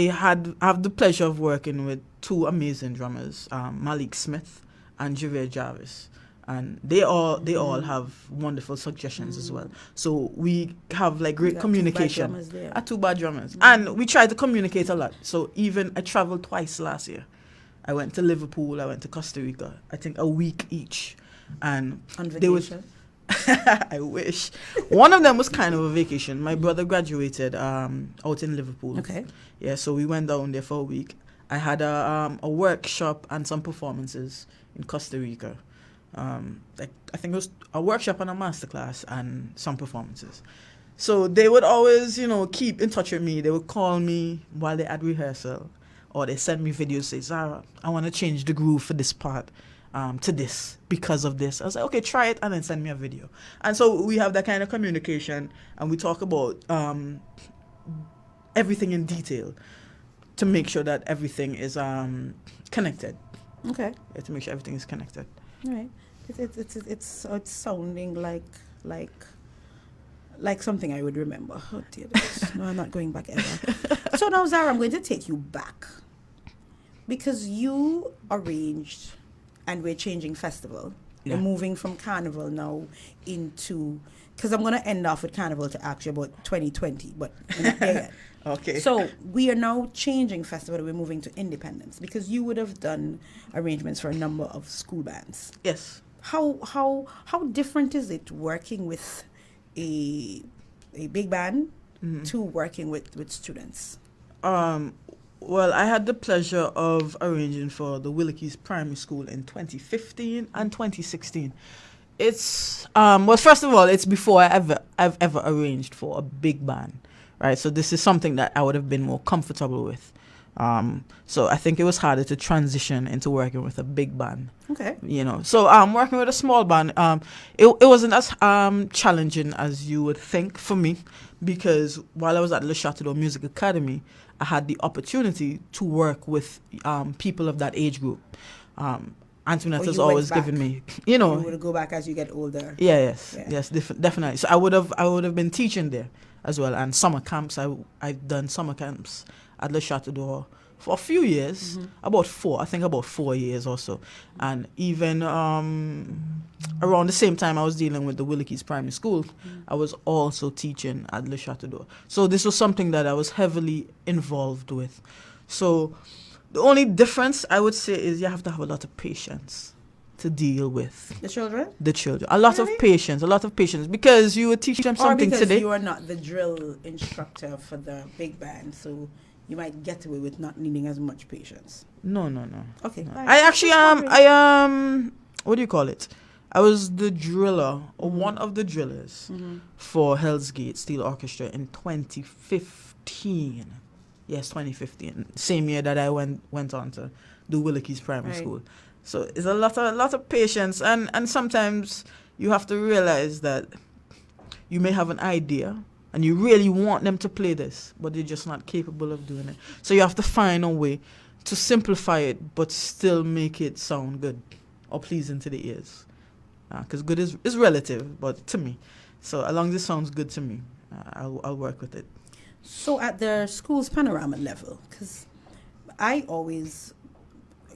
have the pleasure of working with two amazing drummers, Malik Smith and Javier Jarvis. And they all have wonderful suggestions as well. So we have like great communication. Two bad drummers. And we try to communicate a lot. So even I traveled twice last year. I went to Liverpool, I went to Costa Rica, I think a week each. And on vacation? I wish. One of them was kind of a vacation. My brother graduated out in Liverpool. Okay. Yeah, so we went down there for a week. I had a workshop and some performances in Costa Rica. I think it was a workshop and a masterclass and some performances. So they would always, keep in touch with me. They would call me while they had rehearsal, or they send me videos, say, Zahra, I want to change the groove for this part to this because of this. I was like, okay, try it, and then send me a video. And so we have that kind of communication, and we talk about everything in detail to make sure that everything is connected. Okay. Yeah, to make sure everything is connected. Right. It's sounding like something I would remember. Oh dear. No, I'm not going back ever. So now, Zahra, I'm going to take you back, because you arranged, and we're changing festival. Yeah. We're moving from Carnival now into, because I'm going to end off with Carnival to ask you about 2020, but we're not there yet. Okay. So we are now changing festival. We're moving to Independence, because you would have done arrangements for a number of school bands. Yes. How different is it working with a big band to working with students? Well, I had the pleasure of arranging for the Willikies Primary School in 2015 and 2016. It's well, first of all, it's before I've ever arranged for a big band. Right, so this is something that I would have been more comfortable with. So I think it was harder to transition into working with a big band. Okay. So working with a small band, it wasn't as challenging as you would think for me, because while I was at Le Chateau Music Academy, I had the opportunity to work with people of that age group. Antoinette has always given me, You would go back as you get older. Yes, definitely. So I would have been teaching there as well, and summer camps. I've done summer camps at Le Chateau for a few years, about 4 years or so. And even around the same time I was dealing with the Willikies Primary School, I was also teaching at Le Chateau. So this was something that I was heavily involved with. So the only difference I would say is you have to have a lot of patience to deal with the children. A lot of patience, because you would teach them something because today. You are not the drill instructor for the big band, so you might get away with not needing as much patience. No. Okay. No. I actually what do you call it? I was the driller, or one of the drillers for Hell's Gate Steel Orchestra in 2015. Yes, 2015. Same year that I went on to do Willikies Primary School. So it's a lot of patience, and sometimes you have to realize that you may have an idea and you really want them to play this, but they're just not capable of doing it. So you have to find a way to simplify it, but still make it sound good or pleasing to the ears. Because good is relative, but to me. So as long as it sounds good to me, I'll work with it. So at the school's Panorama level, because I always...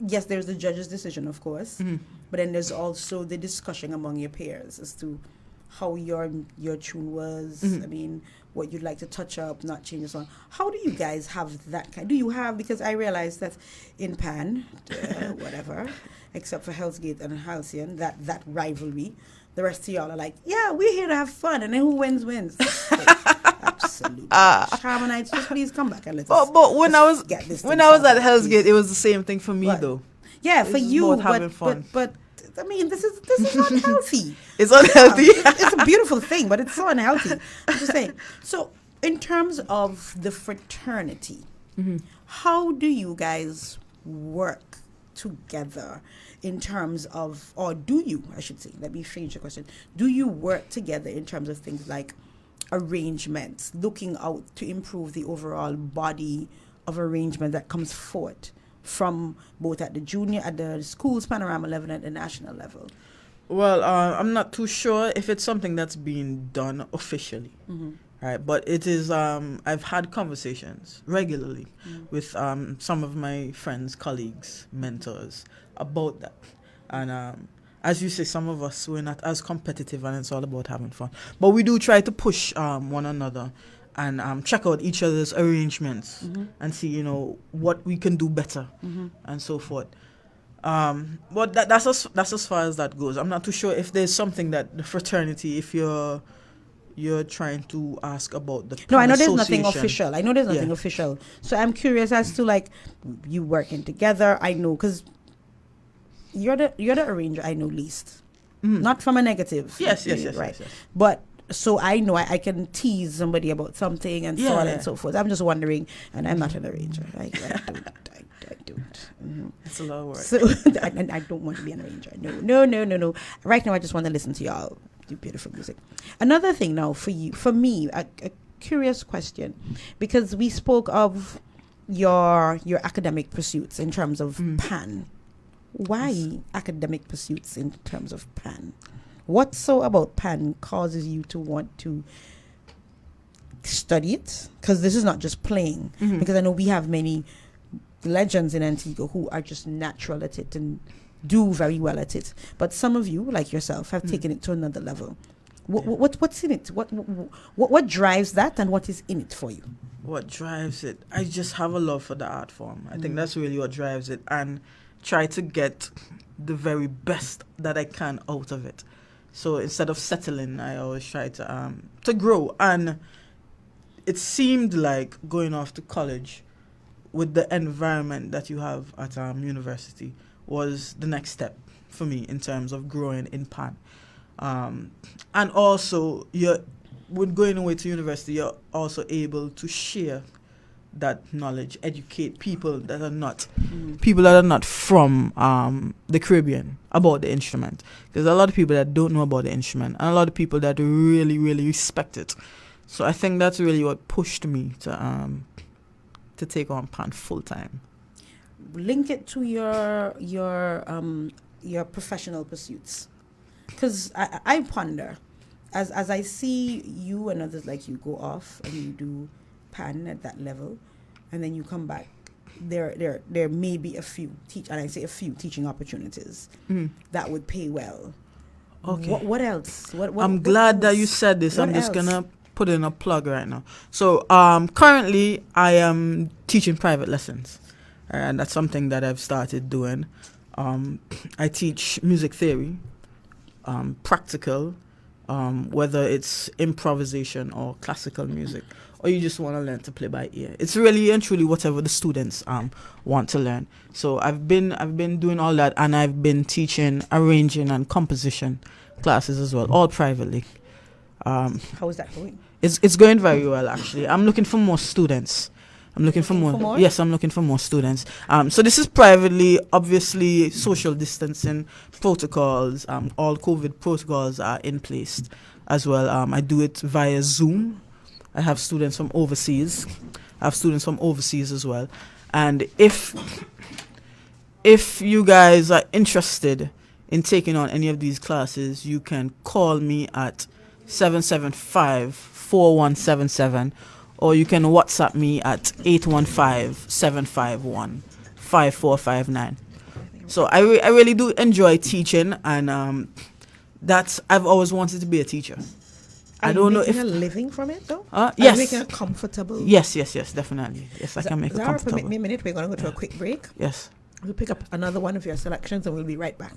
Yes, there's the judge's decision, of course. But then there's also the discussion among your peers as to how your tune was. I mean, what you'd like to touch up, not change the song. How do you guys have that kind? Do you have, because I realized that in Pan, whatever, except for Hell's Gate and Halcyon, that rivalry, the rest of y'all are like, yeah, we're here to have fun, and then who wins. Absolutely. Harmonites, just please come back and let's. But when I was at Hell's please. Gate, it was the same thing for me What? though. Yeah, It's for just you, about having fun. but I mean, this is unhealthy. It's unhealthy. It's a beautiful thing, but it's so unhealthy. I'm just saying. So, in terms of the fraternity, how do you guys work together in terms of, or do you, I should say, let me change the question. Do you work together in terms of things like arrangements, looking out to improve the overall body of arrangement that comes forth from both at the school's panorama level and at the national level? Well, I'm not too sure if it's something that's being done officially, right? But it is. I've had conversations regularly with some of my friends, colleagues, mentors about that, and as you say, some of us we're not as competitive, and it's all about having fun. But we do try to push one another and check out each other's arrangements and see, what we can do better and so forth. But that's as far as that goes. I'm not too sure if there's something that the fraternity, if you're trying to ask about the No, I know there's nothing association. official. Official. So I'm curious as to, like, you working together. I know because you're the arranger I know least. Not from a negative. Yes, right. yes. But so I know I can tease somebody about something and so on and so forth. I'm just wondering, and I'm not an arranger. I don't. It's a lot of work. So and I don't want to be an arranger. No. Right now, I just want to listen to y'all do beautiful music. Another thing now for me, a curious question, because we spoke of your academic pursuits in terms of Pan. Why academic pursuits in terms of Pan? What so about Pan causes you to want to study it? Because this is not just playing. Because I know we have many legends in Antigua who are just natural at it and do very well at it. But some of you, like yourself, have taken it to another level. What's in it? What drives that, and what is in it for you? What drives it? I just have a love for the art form. I think that's really what drives it, and try to get the very best that I can out of it. So instead of settling, I always try to grow. And it seemed like going off to college with the environment that you have at university was the next step for me in terms of growing in Pan. And also, with going away to university, you're also able to share that knowledge, educate people that are not from the Caribbean about the instrument. There's a lot of people that don't know about the instrument, and a lot of people that really, really respect it. So I think that's really what pushed me to take on Pan full time. Link it to your professional pursuits, because I ponder as I see you and others like you go off and you do Pan at that level, and then you come back. There may be a few teaching opportunities that would pay well. Okay. What else? I'm glad that you said this. I'm just gonna put in a plug right now. So currently I am teaching private lessons, and that's something that I've started doing. I teach music theory, practical, whether it's improvisation or classical music, or you just want to learn to play by ear. It's really and truly whatever the students want to learn. So I've been doing all that, and I've been teaching arranging and composition classes as well, all privately. How is that going? It's going very well, actually. I'm looking for more students. I'm looking for more. Yes, I'm looking for more students. So this is privately. Obviously, social distancing protocols, all COVID protocols are in place as well. I do it via Zoom. I have students from overseas. I have students from overseas as well. And if you guys are interested in taking on any of these classes, you can call me at 775-4177, or you can WhatsApp me at 815-751-5459. So I really do enjoy teaching, and that's I've always wanted to be a teacher. I don't know if a living from it though. yes, Are you making it comfortable. Yes, definitely. Yes, I can make it Zahra, comfortable. permit me a minute. We're going to go to a quick break. Yes. We'll pick up another one of your selections, and we'll be right back.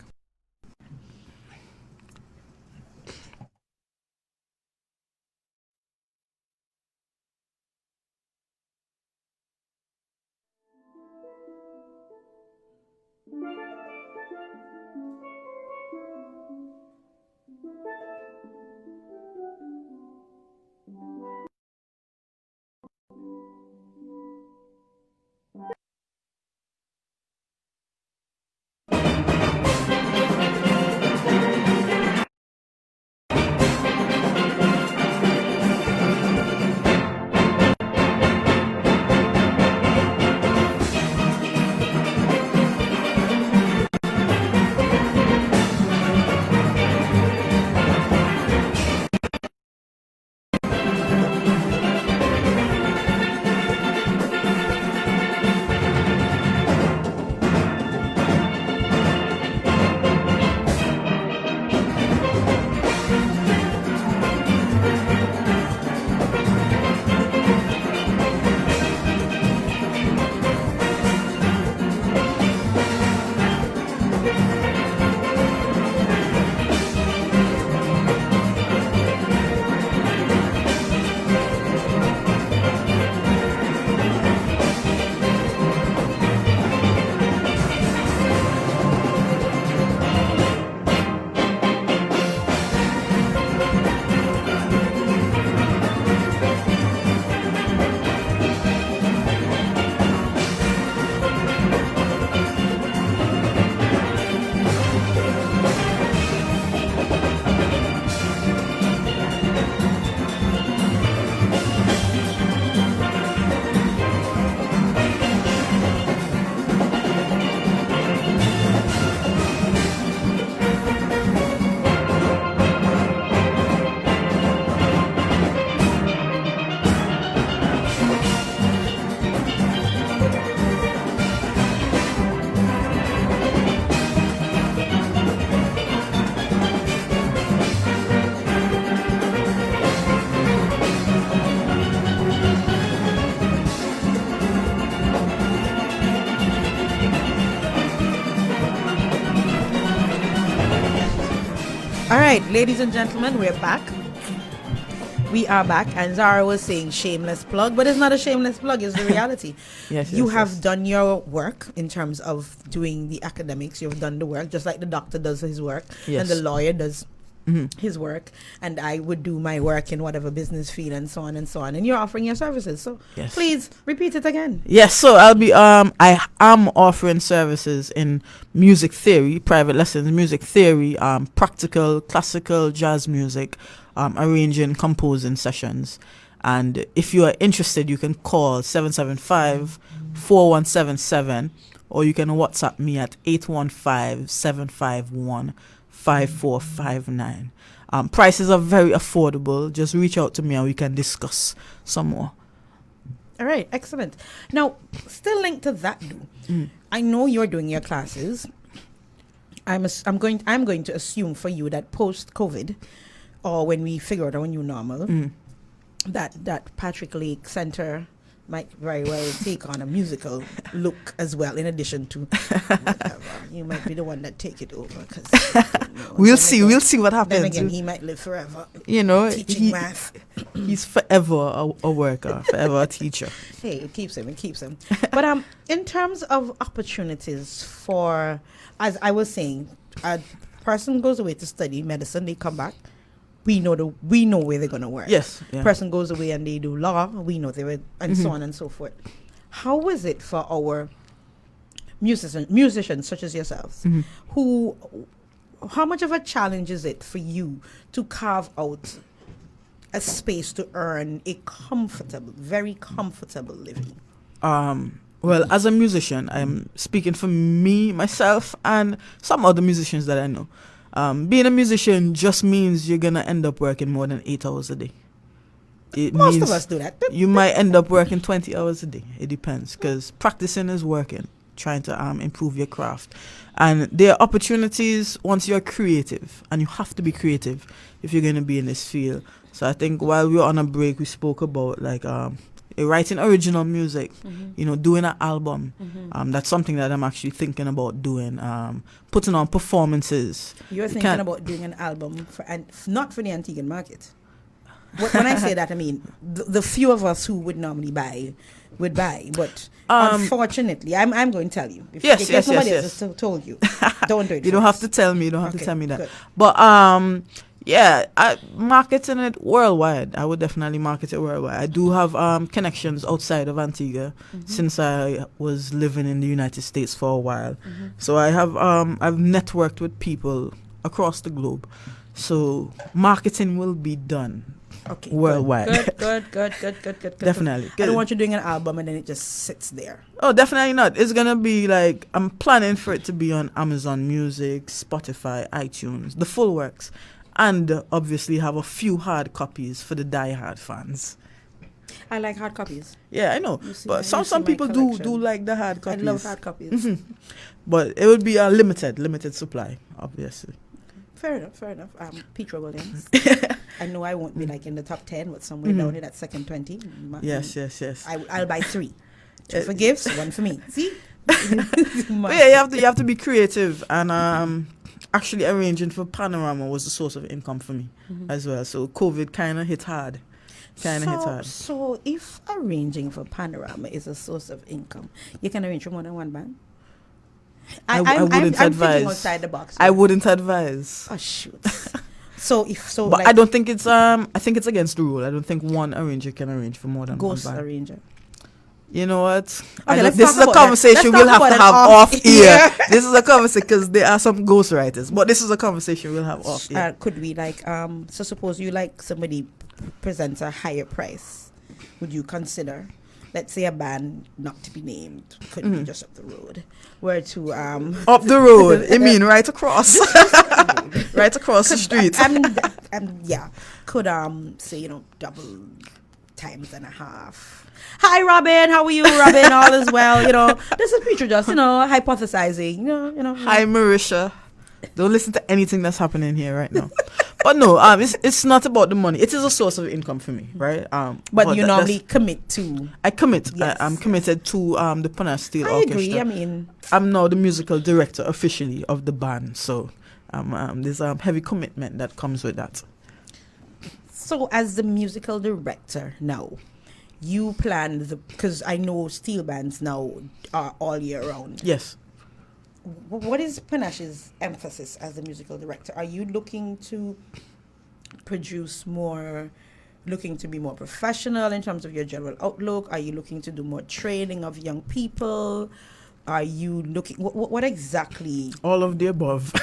All right, ladies and gentlemen, we're back. We are back, and Zahra was saying shameless plug, but it's not a shameless plug, it's the reality. You have done your work in terms of doing the academics. You've done the work, just like the doctor does his work, and the lawyer does his work, and I would do my work in whatever business field and so on and so on. And you're offering your services, so please repeat it again. Yes, so I'll be I am offering services in music theory, private lessons, music theory, practical, classical, jazz music, arranging, composing sessions. And if you are interested, you can call 775-4177, or you can WhatsApp me at 815-751-5459. Prices are very affordable. Just reach out to me and we can discuss some more. All right, excellent. Now, still linked to that, I know you're doing your classes. I'm going to assume for you that post-COVID, or when we figure out our new normal, that Patrick Lake Center might very well take on a musical look as well, in addition to whatever. You might be the one that take it over. We'll see what happens. Then again, he might live forever. You know, teaching math. He's forever a worker, forever a teacher. Hey, it keeps him. But in terms of opportunities for, as I was saying, a person goes away to study medicine, they come back. We know where they're gonna work. Yes. Yeah. Person goes away and they do law. We know they will, and so on and so forth. How is it for our musicians such as yourselves, how much of a challenge is it for you to carve out a space to earn a comfortable, very comfortable living? Well, as a musician, I'm speaking for me, myself, and some other musicians that I know. Being a musician just means you're going to end up working more than 8 hours a day. Most of us do that. You might end up working 20 hours a day. It depends, because practicing is working. trying to improve your craft. And there are opportunities once you're creative, and you have to be creative if you're going to be in this field. So I think while we were on a break, we spoke about like writing original music, doing an album. That's something that I'm actually thinking about doing, putting on performances. You're thinking about doing an album, not for the Antiguan market. When I say that, I mean the few of us who would normally buy would buy, but unfortunately, I'm going to tell you. Yes. Somebody else has told you. Don't do it. You don't have to tell me. You don't have to Okay, tell me that. good. But marketing it worldwide. I would definitely market it worldwide. I do have connections outside of Antigua since I was living in the United States for a while. So I have I've networked with people across the globe. So marketing will be done. Okay, worldwide. Good. Definitely. I don't want you doing an album and then it just sits there. Oh, definitely not. It's gonna be like, I'm planning for it to be on Amazon Music, Spotify, iTunes, the full works, and obviously have a few hard copies for the die-hard fans. I like hard copies. Yeah, I know, but some my people do collection. like the hard copies. I love hard copies. But it would be a limited supply, obviously. Fair enough. Petra Williams. I know I won't be like in the top 10, but somewhere down in that second 20. Yes. I'll buy 3. 2 for gifts, 1 for me. See? But yeah, you have to be creative, and actually arranging for Panorama was a source of income for me as well. So COVID kind of hit hard. So if arranging for Panorama is a source of income, you can arrange for more than one band? I wouldn't I'm advise. thinking outside the box. I wouldn't advise. Oh shoot. But like, I don't think it's I think it's against the rule. I don't think one arranger can arrange for more than ghost one band. arranger. You know what? Okay, This is a conversation we'll have to have off here. This is a conversation because there are some ghostwriters, but this is a conversation we'll have off here. Could we like so suppose you like somebody presents a higher price, would you consider, let's say a band not to be named, could be just up the road, were to up the road? I mean right across. Right across the street. Could say double times and a half. Hi Robin, how are you, Robin? All is well, this is Petra just hypothesizing, Hi Marisha, don't listen to anything that's happening here right now. But no, it's not about the money. It is a source of income for me, right? But you normally commit to. I commit. Yes. I'm committed to the Pana Steel I Orchestra. agree. I mean, I'm now the musical director officially of the band, so there's heavy commitment that comes with that. So as the musical director now, you plan because I know steel bands now are all year round. Yes. What is Panash's emphasis as the musical director? Are you looking to produce more, looking to be more professional in terms of your general outlook? Are you looking to do more training of young people? Are you looking, what exactly? All of the above.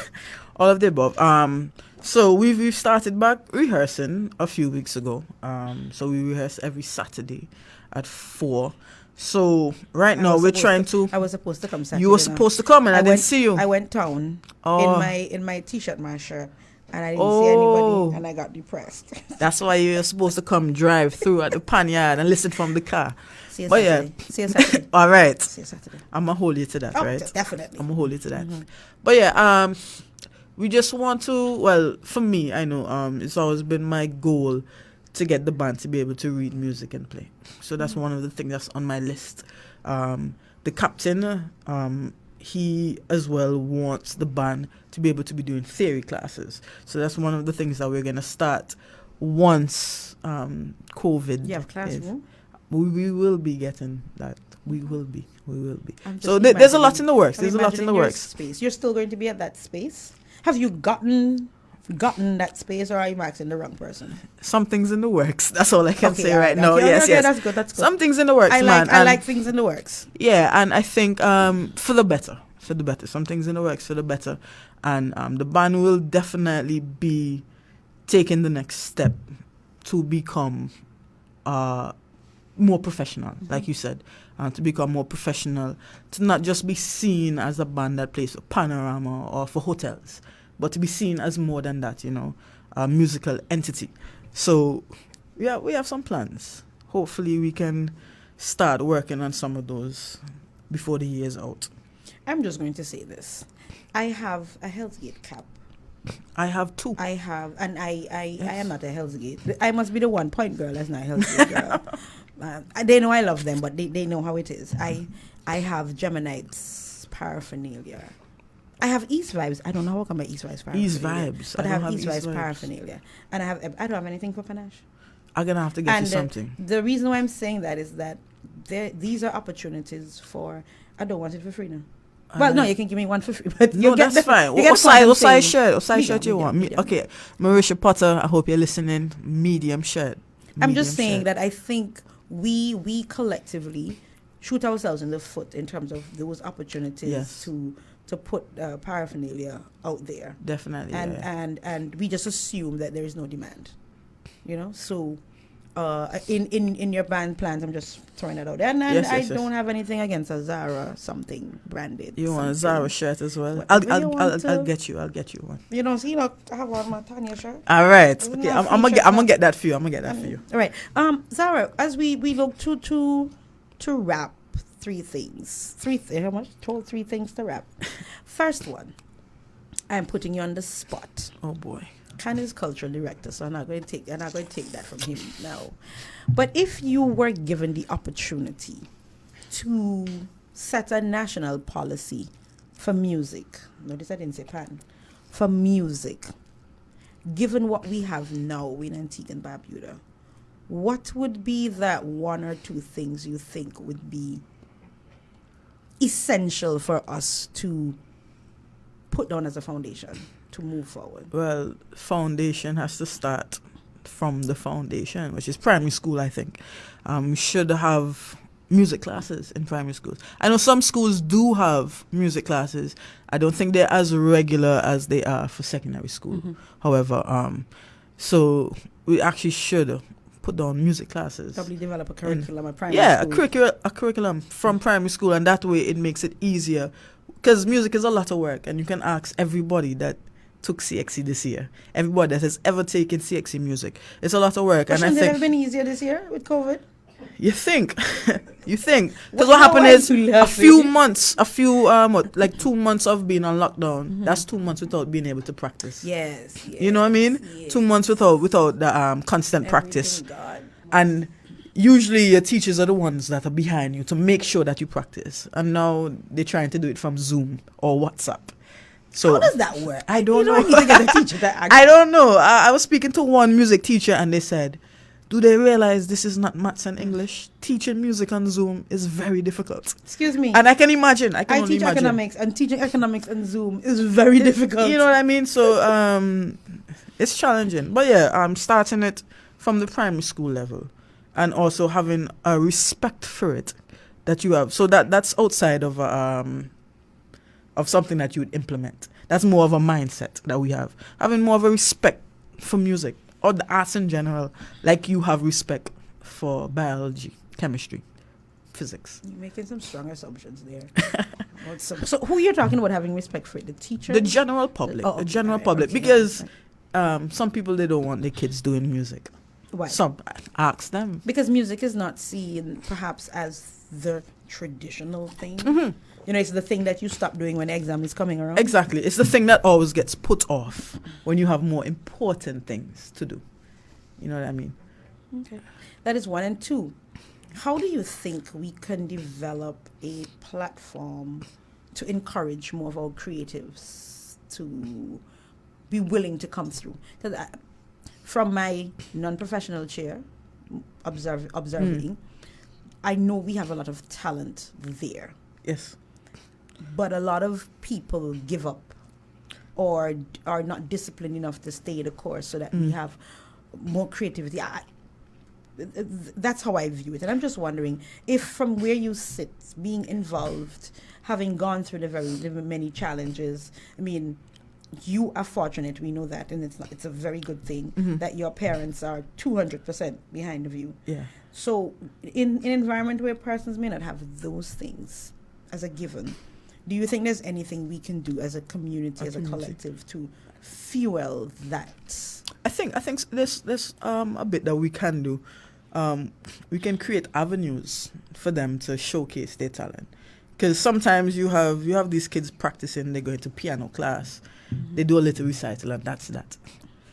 All of the above. So we've started back rehearsing a few weeks ago. So we rehearse every Saturday at 4. So right now we're trying to. I was supposed to come Saturday. You were supposed to come and I didn't see you. I went down in my t-shirt, my shirt, and I didn't see anybody, and I got depressed. That's why you're supposed to come drive through at the pan yard and listen from the car. See you Saturday. All right. See you Saturday. I'm gonna hold you to that, right? Definitely. I'm gonna hold you to that. But yeah, we just want to. Well, for me, I know it's always been my goal to get the band to be able to read music and play. So that's one of the things that's on my list. The captain, he as well wants the band to be able to be doing theory classes. So that's one of the things that we're going to start once COVID. You have classroom? We will be getting that. We will be. So there's a lot in the works. There's a lot in the works. Space. You're still going to be at that space? Have you gotten that space, or are you asking the wrong person? Something's in the works. That's all I can say right now. Okay, yes. That's good. Something's in the works, man. I like things in the works. Yeah, and I think for the better. Something's in the works for the better. And the band will definitely be taking the next step to become more professional, like you said. To become more professional, to not just be seen as a band that plays for Panorama or for hotels, but to be seen as more than that, a musical entity. So, yeah, we have some plans. Hopefully we can start working on some of those before the year's out. I'm just going to say this. I have a Hell's Gate cap. I have 2. I have, and I am not a Hell's Gate. I must be the 1 point girl that's not a Hell's Gate girl. They know I love them, but they know how it is. I have Geminites paraphernalia. I have East vibes. I don't know how come my East vibes paraphernalia. East vibes. But I don't have East vibes vibes. paraphernalia. And I don't have anything for panache. I'm gonna have to get And you something. the reason why I'm saying that is that these are opportunities for. I don't want it for free now. Well, no, you can give me one for free, but No, you get that's fine. you get What size saying. shirt? What size Medium, shirt you want? medium. Okay, Marisha Potter, I hope you're listening. Medium shirt. I'm just Medium saying shirt. that I think we collectively shoot ourselves in the foot in terms of those opportunities Yes. to put paraphernalia out there, Definitely. and we just assume that there is no demand, So in your band plans, I'm just throwing it out there, and Yes, I yes, yes. don't have anything against a Zara something branded. You want a something. Zara shirt as well? Whatever you want I'll to- get you. I'll get you one. See, look, I have on my Tanya shirt. All right. Isn't Okay, that I'm gonna feature get that for you. I'm gonna get that for you. All right. Zara, as we look to wrap 3 things. How much? Told 3 things to wrap. First one, I'm putting you on the spot. Oh boy. Khan is cultural director, so I'm not going to take that from him now. But if you were given the opportunity to set a national policy for music, notice I didn't say pan, for music, given what we have now in Antigua and Barbuda, what would be that 1 or 2 things you think would be essential for us to put down as a foundation to move forward? Well, foundation has to start from the foundation, which is primary school, I think. We should have music classes in primary schools. I know some schools do have music classes. I don't think they're as regular as they are for secondary school. Mm-hmm. However, so we actually should put down music classes. Probably develop a curriculum at primary Yeah, school. a curriculum from primary school, and that way it makes it easier. Because music is a lot of work, and you can ask everybody that took CXC this year, everybody that has ever taken CXC music. It's a lot of work, But and I shouldn't it have think been easier this year with COVID? you think, because Well, what happened why is are you a laughing? few months, like 2 months of being on lockdown. That's 2 months without being able to practice. Yes. You know what I mean? yes. 2 months without the constant practice. Everything gone. And usually your teachers are the ones that are behind you to make sure that you practice. And now they're trying to do it from Zoom or WhatsApp. So How does that work? I don't know. You need to get a teacher that actually. I don't know. I was speaking to one music teacher and they said, do they realize this is not maths and English? Teaching music on Zoom is very difficult. Excuse me. And I can imagine. I can I only teach imagine. economics, and teaching economics on Zoom is very difficult. You know what I mean? So it's challenging. But yeah, starting it from the primary school level and also having a respect for it that you have. So that's outside of something that you would implement. That's more of a mindset that we have. Having more of a respect for music or the arts in general, like you have respect for biology, chemistry, physics. You're making some strong assumptions there. So who you're talking about having respect for? The teacher? The general public. Oh, The general okay, public. okay, Because right. some people, they don't want their kids doing music. Why? Some ask them. Because music is not seen perhaps as the traditional thing. Mm-hmm. It's the thing that you stop doing when the exam is coming around. Exactly. It's the thing that always gets put off when you have more important things to do. You know what I mean? Okay. That is 1 and 2. How do you think we can develop a platform to encourage more of our creatives to be willing to come through? Because from my non-professional chair, observing, I know we have a lot of talent there. Yes. But a lot of people give up or are not disciplined enough to stay the course so that we have more creativity. That's how I view it. And I'm just wondering if from where you sit, being involved, having gone through the many challenges, I mean, you are fortunate, we know that, and it's a very good thing that your parents are 200% behind of you. Yeah. So in an environment where persons may not have those things as a given, do you think there's anything we can do as a community, as a collective, to fuel that? I think there's a bit that we can do. We can create avenues for them to showcase their talent. Because sometimes you have these kids practicing, they go into piano class, they do a little recital, and that's that.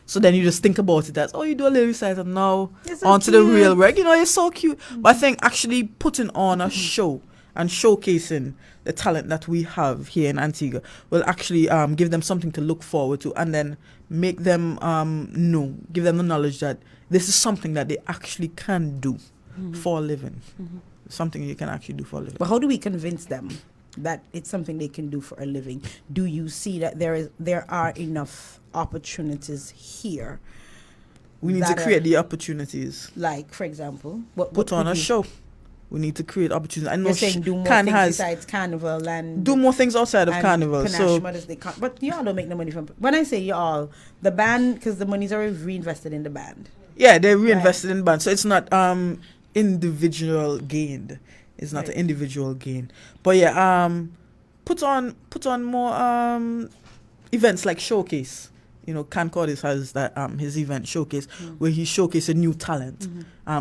So then you just think about it as, oh, you do a little recital, now You're so onto the cute. real work. You know, it's so cute. But I think actually putting on a show and showcasing the talent that we have here in Antigua will actually give them something to look forward to, and then make them give them the knowledge that this is something that they actually can do for a living. Something you can actually do for a living. But how do we convince them that it's something they can do for a living? Do you see that there are enough opportunities here? We need to create the opportunities. Like, for example, what Put on could a you- show. We need to create opportunities. I know You're saying do more Can things has besides carnival and do more things outside of and carnival. Panache So Mothers Day but y'all don't make no money from. When I say y'all, the band, because the money's already reinvested in the band. yeah, they reinvested in bands. So it's not individual gained. It's not Right. an individual gain. But yeah, put on more events like Showcase. You know, Can Cordis has that his event Showcase where he showcases new talent.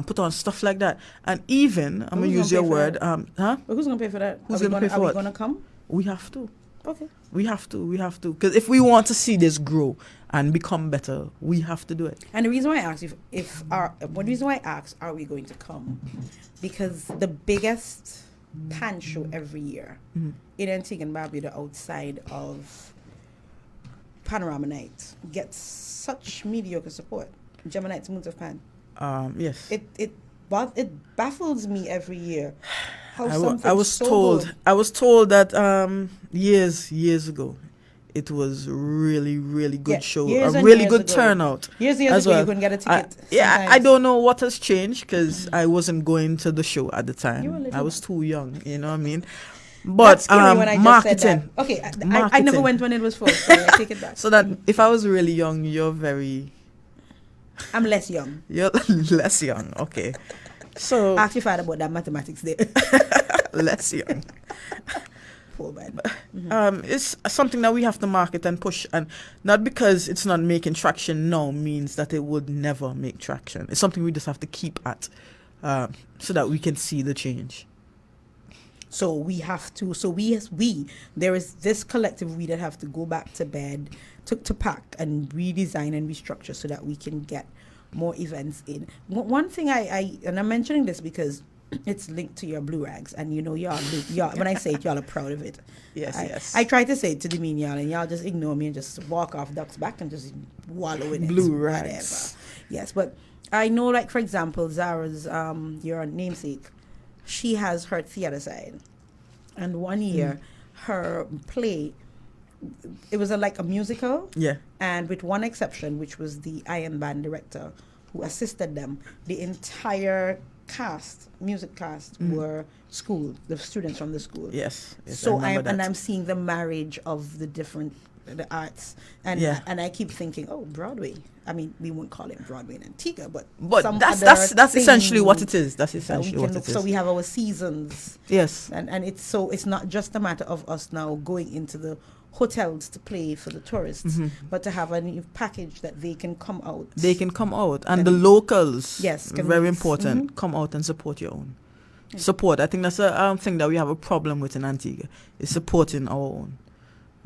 Put on stuff like that. And even I'm gonna Who's use gonna your pay for word, that? But who's gonna pay for that? Who's Are we gonna pay for Are we what? gonna come? We have to. Okay. We have to. Because if we want to see this grow and become better, we have to do it. And the reason why I asked one reason why I asked, are we going to come? Because the biggest pan show every year in Antigua and Barbuda outside of Panorama Night gets such mediocre support. Geminites Moons of Pan. Yes. It baffles me every year. How I something was so told good- I was told that years ago it was really good Yeah, show, years a and really years good ago. turnout. Years as ago, well. you couldn't get a ticket. I sometimes. don't know what has changed because I wasn't going to the show at the You were time. little I was then. too young, you know what I mean? But That's scary when I just marketing. said that. Okay, I never Marketing. went when it was full, so I take it back. So that if I was really young, you're I'm less young. less young. Okay. So Ask your father about that mathematics there. less young. Poor man. It's something that we have to market and push, and not because it's not making traction now means that it would never make traction. It's something we just have to keep at, so that we can see the change. So we have to. So we there is this collective we that have to go back to bed, to pack and redesign and restructure so that we can get more events in. One thing and I'm mentioning this because it's linked to your blue rags, and you know y'all when I say it, y'all are proud of it. Yes. I try to say it to demean y'all, and y'all just ignore me and just walk off ducks back and just wallow in Blue it. rags. Whatever. Yes, but I know, like, for example, Zahra's your namesake, she has her theater side, and one year her play, it was like a musical. Yeah. And with one exception, which was the Iron Band director who assisted them, the entire music cast were the students from the school. Yes. So I'm I'm seeing the marriage of the arts, and I keep thinking, oh, Broadway. I mean, we won't call it Broadway in Antigua, but some that's other essentially thing what it is. That's that we essentially can what look- it is. So we have our seasons, Yes. and it's not just a matter of us now going into the hotels to play for the tourists, but to have a new package that they can come out. They can come out, and the locals. Yes, can very we- important. Come out and support your own. Support. I think that's a thing that we have a problem with in Antigua, is supporting our own,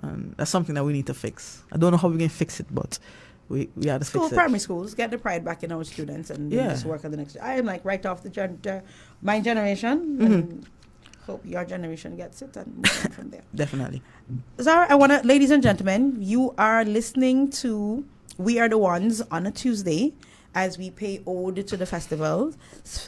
and that's something that we need to fix. I don't know how we can fix it, but we have to fix it. Primary schools, get the pride back in our students, and then just work on the next. I am like right off my generation, and hope your generation gets it and move on from there. Definitely. Zahra, ladies and gentlemen, you are listening to We Are the Ones on a Tuesday as we pay ode to the festivals,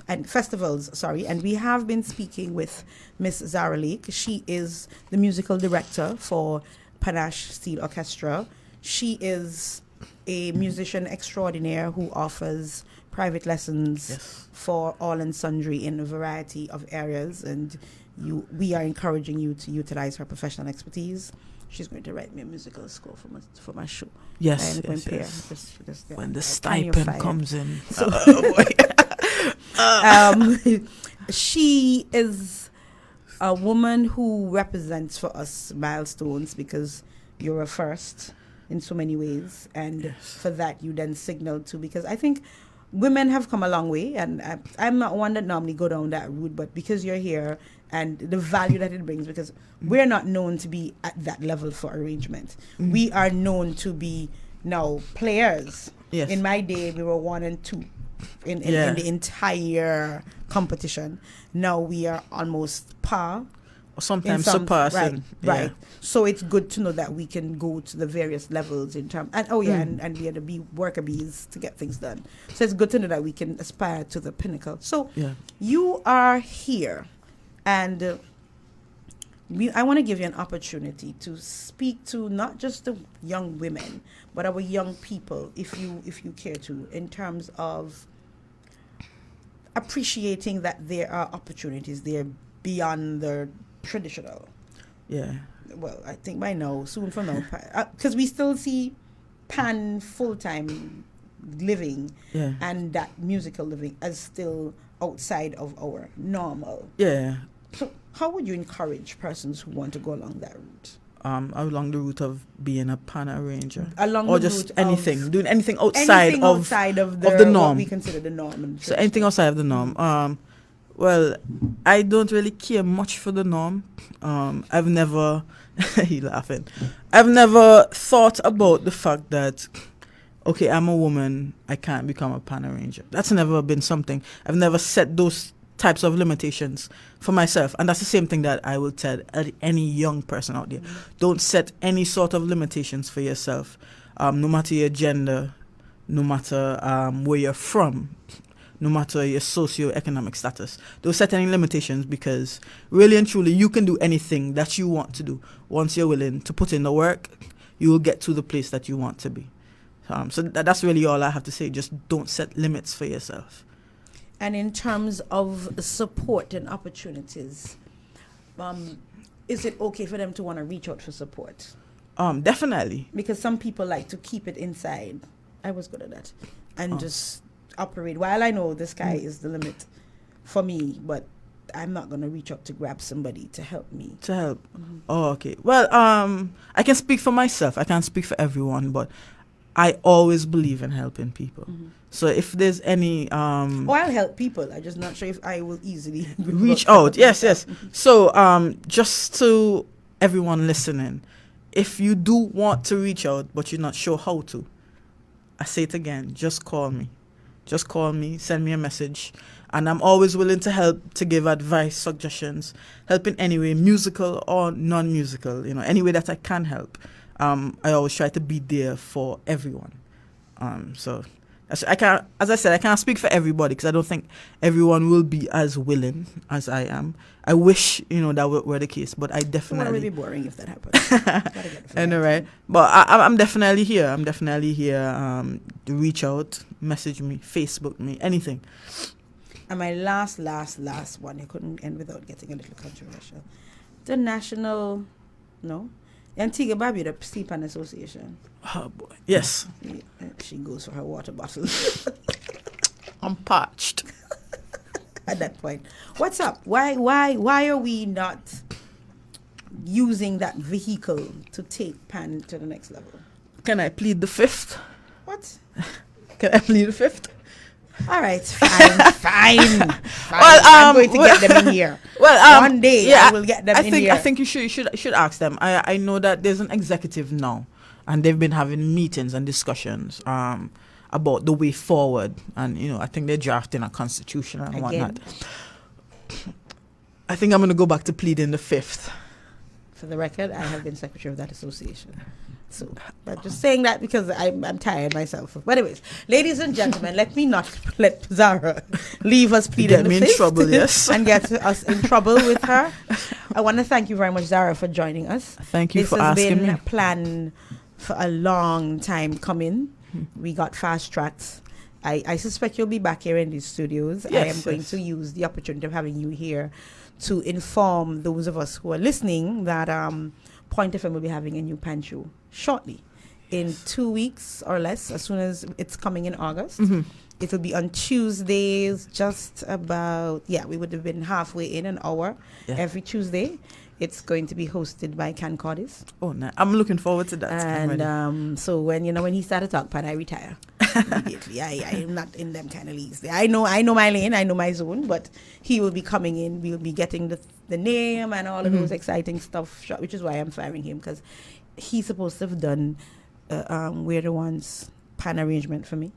and we have been speaking with Miss Zahra Lake. She is the musical director for Panache Steel Orchestra. She is a musician extraordinaire who offers private lessons for all and sundry in a variety of areas, and we are encouraging you to utilize her professional expertise. She's going to write me a musical score for my show. Yes. When the stipend comes in. She is a woman who represents for us milestones, because you're a first in so many ways, and for that you then signal to, because I think women have come a long way, and I'm not one that normally go down that route, but because you're here and the value that it brings, because we're not known to be at that level for arrangement. We are known to be now players. Yes. In my day, we were 1 and 2 in the entire competition. Now we are almost par. Or sometimes surpassing. Right. So it's good to know that we can go to the various levels in terms, and and we are to be worker bees to get things done. So it's good to know that we can aspire to the pinnacle. So you are here, and I want to give you an opportunity to speak to not just the young women, but our young people, if you care to, in terms of appreciating that there are opportunities there beyond the traditional. Yeah. Well, I think by now, soon from now, because we still see pan full-time living and that musical living as still outside of our normal. Yeah. So how would you encourage persons who want to go along that route? Along the route of being a pan arranger, or just anything, doing anything outside of the norm. What we consider the norm. So anything outside of the norm. Well, I don't really care much for the norm. I've never, he laughing. I've never thought about the fact that, okay, I'm a woman, I can't become a pan arranger. That's never been something. I've never set those types of limitations for myself, and that's the same thing that I will tell any young person out there. Don't set any sort of limitations for yourself, no matter your gender, no matter where you're from, no matter your socio-economic status. Don't set any limitations, because really and truly you can do anything that you want to do. Once you're willing to put in the work, you will get to the place that you want to be. So that's really all I have to say. Just don't set limits for yourself. And in terms of support and opportunities, is it okay for them to want to reach out for support? Definitely. Because some people like to keep it inside. I was good at that. And just operate. While I know the sky is the limit for me, but I'm not going to reach up to grab somebody to help me. To help. Oh, okay. Well, I can speak for myself. I can't speak for everyone, but I always believe in helping people. So if there's any... I'll help people. I'm just not sure if I will easily... reach out. Yes. So just to everyone listening, if you do want to reach out, but you're not sure how to, I say it again, just call me. Just call me, send me a message. And I'm always willing to help, to give advice, suggestions, help in any way, musical or non-musical, any way that I can help. I always try to be there for everyone. So as I said, I can't speak for everybody, because I don't think everyone will be as willing as I am. I wish, that were the case, but I definitely... It would be boring if that happened. I know, right? But I'm definitely here. I'm definitely here. Reach out, message me, Facebook me, anything. And my last one, it couldn't end without getting a little controversial. The Antigua and Barbuda Sleep and Association. Oh boy, yes. She goes for her water bottle. I'm parched. At that point, what's up? Why are we not using that vehicle to take pan to the next level? Can I plead the fifth? What? Can I plead the fifth? All right, fine. Well, I'm going to get them in here. Well, one day I will get them in here. I think you should ask them. I know that there's an executive now, and they've been having meetings and discussions about the way forward, and I think they're drafting a constitution and whatnot. I think I'm going to go back to pleading the fifth. For the record, I have been secretary of that association. So, but just saying that because I'm tired myself. But anyways, ladies and gentlemen, let me not let Zahra leave us pleading the fifth. Get me in trouble, yes. And get us in trouble with her. I want to thank you very much, Zahra, for joining us. Thank you for asking me. This has been planned for a long time coming. We got fast-tracked. I suspect you'll be back here in these studios. Yes, I am going to use the opportunity of having you here to inform those of us who are listening that Point FM will be having a new pan show shortly, in 2 weeks or less, as soon as it's coming in August. It will be on Tuesdays, just about, we would have been halfway in an hour every Tuesday. It's going to be hosted by Can Cordis. Oh, nice. I'm looking forward to that. And so when he started talk pan, I retire. immediately. I am not in them kind of leagues. I know my lane, I know my zone, but he will be coming in. We'll be getting the name and all of those exciting stuff, which is why I'm firing him, because he's supposed to have done We're the Ones pan arrangement for me.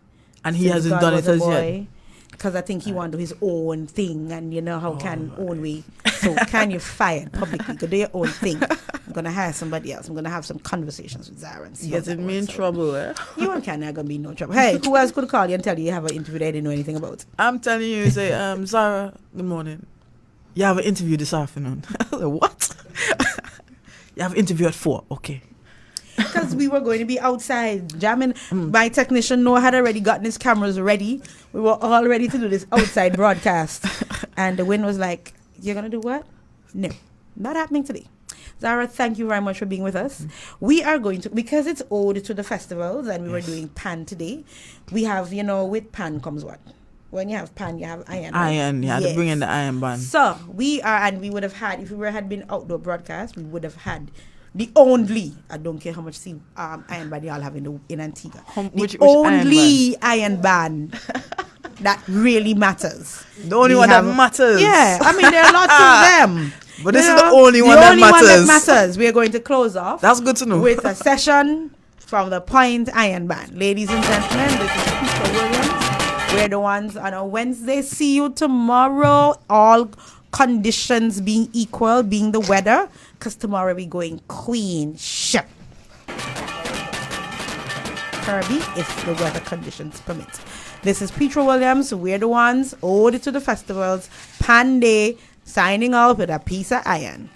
And he hasn't done it as yet. Because I think he want to do his own thing, and you know how can own we. So can you fire publicly? Go do your own thing. I'm gonna hire somebody else. I'm gonna have some conversations with Zahra and see. Getting me in trouble, eh? You and Ken are gonna be in no trouble. Hey, who else could call you and tell you have an interview that I didn't know anything about? I'm telling you, say, Zahra, good morning. You have an interview this afternoon. What? You have an interview at 4. Okay. Because we were going to be outside jamming. My technician Noah had already gotten his cameras ready. We were all ready to do this outside broadcast. And the wind was like, you're going to do what? No, not happening today. Zahra, thank you very much for being with us. We are going to, because it's Ode to the Festivals and we were doing Pan today, we have, with Pan comes what? When you have Pan, you have iron. Iron, you have to bring in the iron band. So we are, and we would have had, if we had been outdoor broadcast, we would have had the only, I don't care how much iron band y'all have in Antigua. Which only iron band that really matters. The only one that matters. Yeah, I mean there are lots of them. But this is the only one that matters. The only one that matters. We are going to close off. That's good to know. With a session from the Point Iron Band. Ladies and gentlemen, this is Petra Williams. We're the ones on a Wednesday. See you tomorrow. All conditions being equal, being the weather. Because tomorrow we're going Queen Ship. Kirby, if the weather conditions permit. This is Petra Williams. We're the ones. Ode to the Festivals. Pan Day. Signing off with a piece of iron.